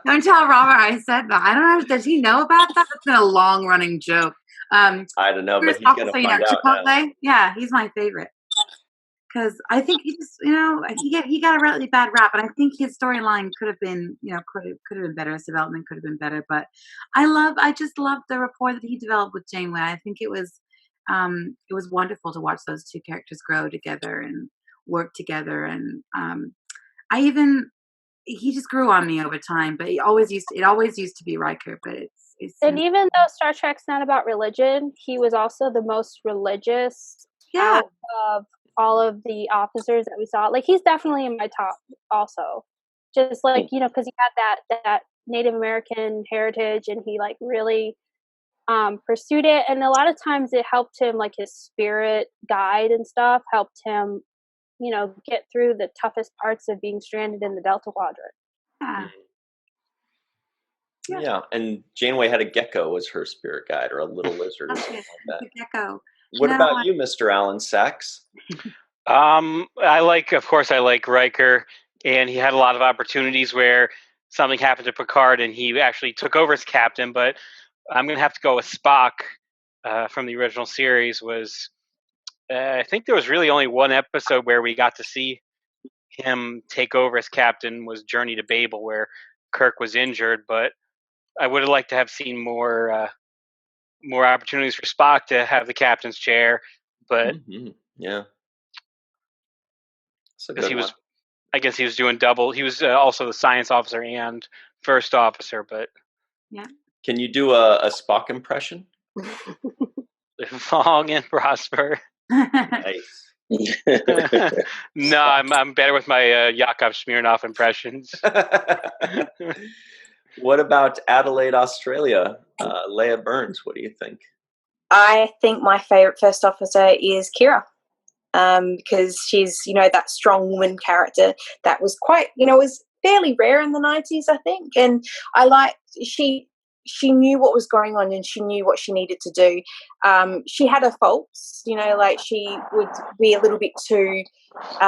Don't tell Robert I said that. I don't know. Does he know about that? It's been a long running joke. I don't know, but he's gonna find out Chipotle. now. Yeah, he's my favorite. Because I think he just, he got a really bad rap, and I think his storyline could have been, could have been better. His development could have been better. But I just love the rapport that he developed with Janeway. I think it was wonderful to watch those two characters grow together and work together. And he just grew on me over time. But it always used to be Riker. But it's and even though Star Trek's not about religion, he was also the most religious out of all of the officers that we saw. Like, he's definitely in my top also. Just like, you know, because he had that Native American heritage, and he like really pursued it. And a lot of times it helped him, like his spirit guide and stuff helped him, you know, get through the toughest parts of being stranded in the Delta Quadrant. Yeah. And Janeway had a gecko as her spirit guide, or a little lizard or something like that. The gecko. What about you, Mr. Alan Sachs? Of course, I like Riker, and he had a lot of opportunities where something happened to Picard, and he actually took over as captain. But I'm going to have to go with Spock from the original series. I think there was really only one episode where we got to see him take over as captain, was Journey to Babel, where Kirk was injured. But I would have liked to have seen more opportunities for Spock to have the captain's chair. But yeah, because I guess he was doing double. He was also the science officer and first officer. But can you do a Spock impression? Live long and prosper. Nice. No, I'm better with my Yakov Smirnoff impressions. What about Adelaide, Australia? Leah Burns, what do you think? I think my favourite first officer is Kira, because she's, you know, that strong woman character that was quite, you know, was fairly rare in the 90s, I think. And I liked, she knew what was going on, and she knew what she needed to do. She had her faults, you know, like she would be a little bit too, be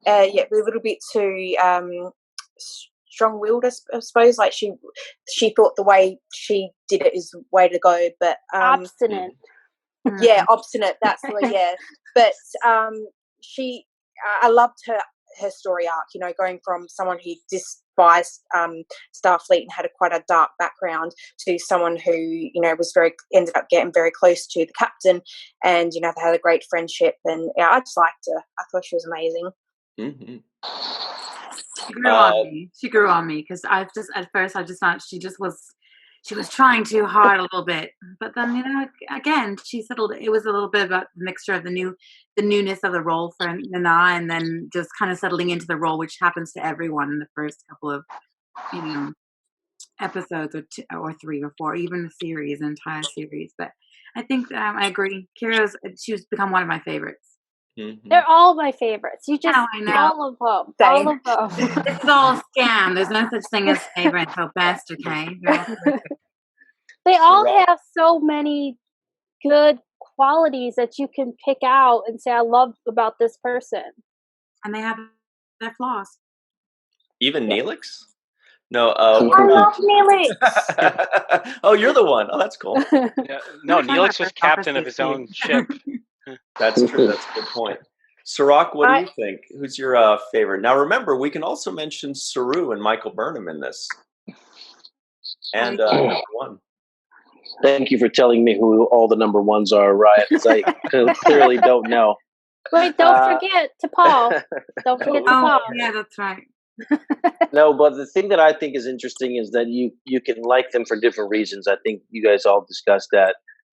a little bit too strong-willed, I suppose. Like she thought the way she did it is the way to go, but obstinate. Yeah, obstinate. That's But I loved her story arc. You know, going from someone who despised Starfleet and had quite a dark background to someone who, you know, ended up getting very close to the captain, and you know, they had a great friendship. And I just liked her. I thought she was amazing. Mm-hmm. She grew on me because at first I just thought she was trying too hard a little bit, but then, you know, again she settled. It was a little bit about the mixture of the newness of the role for Nana, and then just kind of settling into the role, which happens to everyone in the first couple of, you know, episodes, or 3 or 4, even the entire series. But I think I agree. She's become one of my favorites. Mm-hmm. They're all my favorites. You just I know. all of them. All of them. This is all a scam. There's no such thing as favorites or best, okay? They all have so many good qualities that you can pick out and say, I love about this person. And they have their flaws. Even Neelix? No, I love Neelix. Oh, you're the one. Oh, that's cool. No, Neelix was captain of his own ship. That's true. That's a good point. Cirroc, what do you think? Who's your favorite? Now, remember, we can also mention Saru and Michael Burnham in this. And number 1. Thank you for telling me who all the number 1s are, Ryan, because I clearly don't know. Wait, don't forget to Paul. Don't forget to Paul. Yeah, that's right. No, but the thing that I think is interesting is that you can like them for different reasons. I think you guys all discussed that.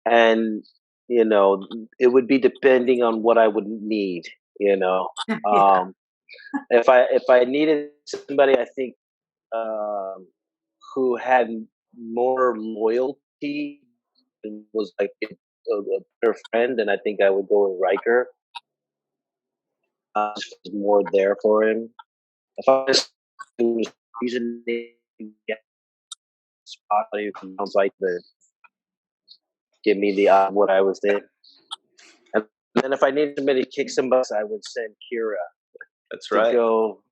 And, you know, it would be depending on what I would need, you know. If I needed somebody, I think, who had more loyalty and was like a better friend, then I think I would go with Riker. Just more there for him. If I was using somebody who sounds like give me the what I was in. And then if I needed somebody to kick some butts, I would send Kira. That's right. To go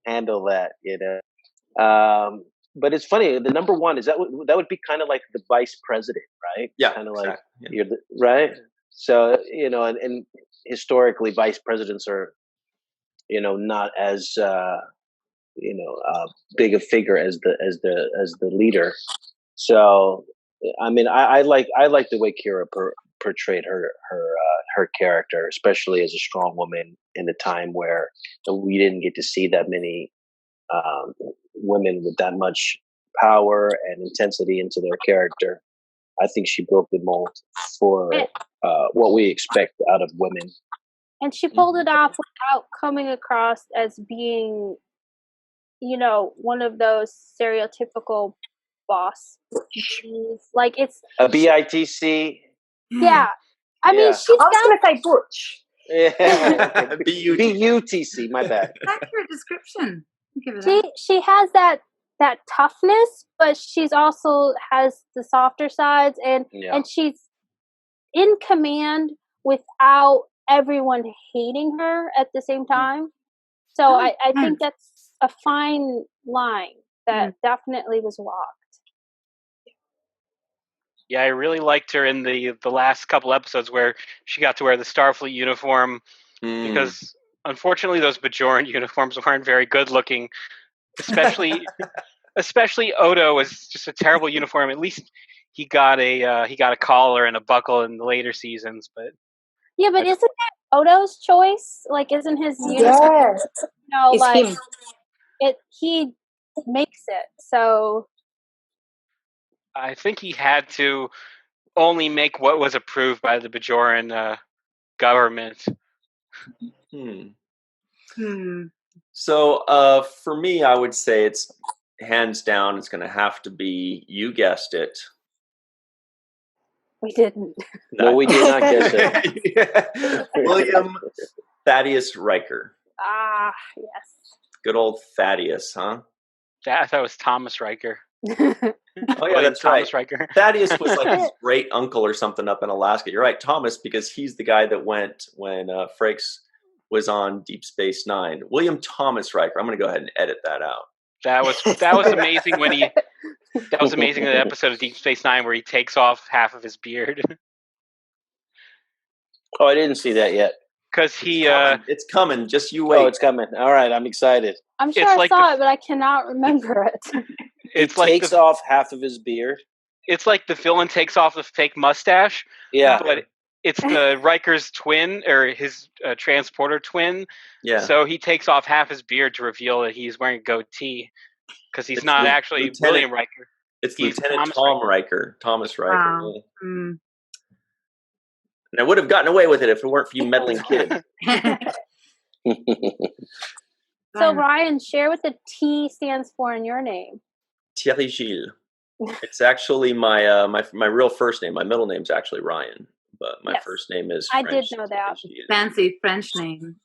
handle that, you know. But it's funny. The number 1 that would be kind of like the vice president, right? Yeah, kind of exactly. like you're right. So, you know, and historically, vice presidents are, you know, not as big a figure as the leader. So, I mean, I like the way Kira portrayed her character, especially as a strong woman in a time where we didn't get to see that many women with that much power and intensity into their character. I think she broke the mold for what we expect out of women. And she pulled it off without coming across as being, one of those stereotypical boss. Like it's A BITC. Yeah. I mean, she's I was got going to say butch. Yeah. BUTC, my bad. Accurate description. Give it that. she has that toughness, but she's also has the softer sides, and she's in command without everyone hating her at the same time. So I think that's a fine line that definitely was walked. Yeah, I really liked her in the last couple episodes where she got to wear the Starfleet uniform because unfortunately those Bajoran uniforms weren't very good looking. Especially Odo was just a terrible uniform. At least he got a collar and a buckle in the later seasons, but isn't that Odo's choice? Like, isn't his uniform? It's him. He makes it. So I think he had to only make what was approved by the Bajoran government. So for me, I would say it's hands down. It's going to have to be, you guessed it. we didn't. No, we did not guess it. William Thaddeus Riker. Ah, yes. Good old Thaddeus, huh? I thought it was Thomas Riker. Oh yeah, that's Thomas right. Riker. Thaddeus was like his great uncle or something up in Alaska. You're right, Thomas, because he's the guy that went when Frakes was on Deep Space Nine. William Thomas Riker. I'm going to go ahead and edit that out. That was amazing when that was amazing in the episode of Deep Space Nine where he takes off half of his beard. Oh, I didn't see that yet. Because he it's coming. Just you wait. Oh, it's coming. All right, I'm excited. I'm sure I saw it, but I cannot remember it. He takes off half of his beard. It's like the villain takes off the fake mustache. Yeah. But it's the Riker's twin, or his transporter twin. Yeah. So he takes off half his beard to reveal that he's wearing a goatee. Because he's not actually William Riker. It's Lieutenant Thomas Riker. Wow. Yeah. And I would have gotten away with it if it weren't for you meddling kids. So, Ryan, share what the T stands for in your name. Thierry Gilles. It's actually my my real first name. My middle name's actually Ryan, but my first name is French. I did know that. Fancy French name.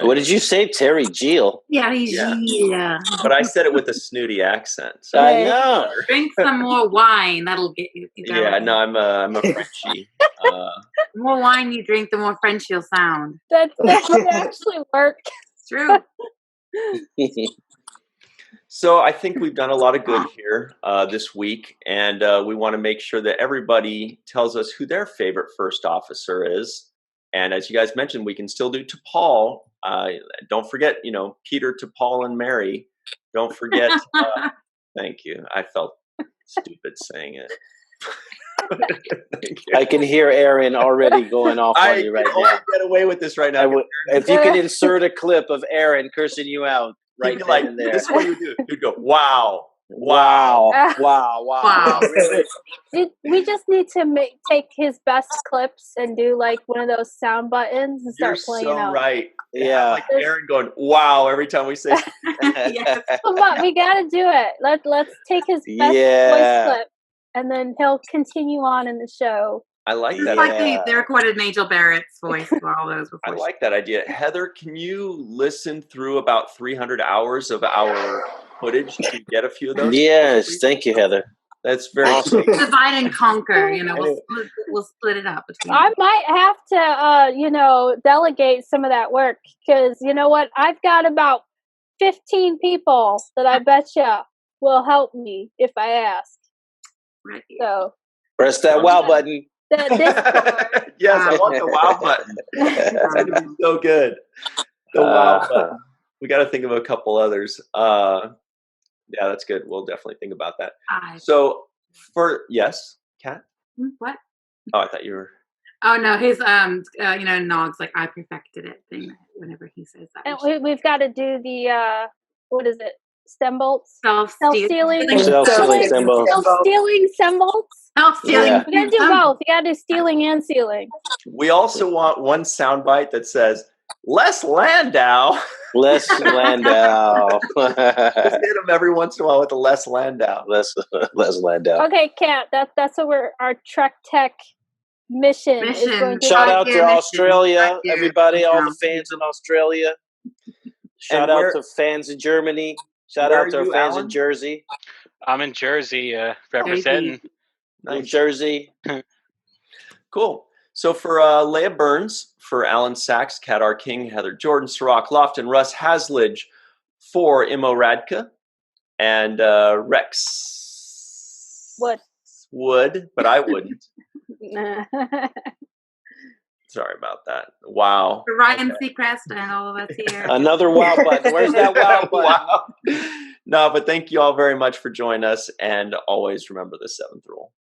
What did you say, Terry Gilles? Thierry Gilles. But I said it with a snooty accent. So I know. Drink some more wine. That'll get you. Yeah, no, I'm a Frenchie. The more wine you drink, the more French you'll sound. That would actually work. It's true. So I think we've done a lot of good here this week, and we want to make sure that everybody tells us who their favorite first officer is. And as you guys mentioned, we can still do T'Pol. Don't forget, Peter, T'Pol, and Mary. Don't forget. Thank you. I felt stupid saying it. I can hear Aaron already going off on you right now. I get away with this right now. If you could insert a clip of Aaron cursing you out right then and there. This is what you do. You'd go, wow. Wow. Wow. We just need to take his best clips and do like one of those sound buttons and start playing so out. Right. Yeah. Like Aaron going, wow, every time we say Yes. Come on, we gotta do it. Let's take his best voice clip and then he'll continue on in the show. I like that. It's like they recorded Majel Barrett's voice for all those before. I like that idea. Heather, can you listen through about 300 hours of our footage to get a few of those? Yes, thank you, Heather. That's very awesome. Divide and conquer, we'll split it up between I might have to delegate some of that work, because you know what, I've got about 15 people that I betcha will help me if I ask. Right. So press that wow button. Yes, I want the wow button. It's going to be so good. The wow button. We got to think of a couple others. Yeah, that's good. We'll definitely think about that. So, yes, Kat? What? Oh, I thought you were. Oh no, his Nog's like I perfected it thing. Whenever he says that, and we've got to do the what is it? Stem bolts. Self-stealing stem bolts. Self-stealing stem bolts. Self-stealing. Yeah. You gotta do both. You gotta do stealing and sealing. We also want one soundbite that says, "Les Landau." Les Landau. Just hit him every once in a while with the Les Landau. Les Landau. Okay, Kat, that's what our Trek Tech mission is going to Shout be. out to Australia, everybody, all the fans in Australia. Shout out to fans in Germany. Shout out to our fans in Jersey. I'm in Jersey, representing. New Jersey. Cool. So for Leia Burns, for Alan Sachs, Kat R. King, Heather Jordan, Cirroc, Lofton, Russ Hasledge, for Imo Radka, and Rex would, but I wouldn't. Sorry about that. Wow. For Ryan Seacrest and all of us here. Another wow button. Where's that wow button? Wow. No, but thank you all very much for joining us, and always remember the 7th rule.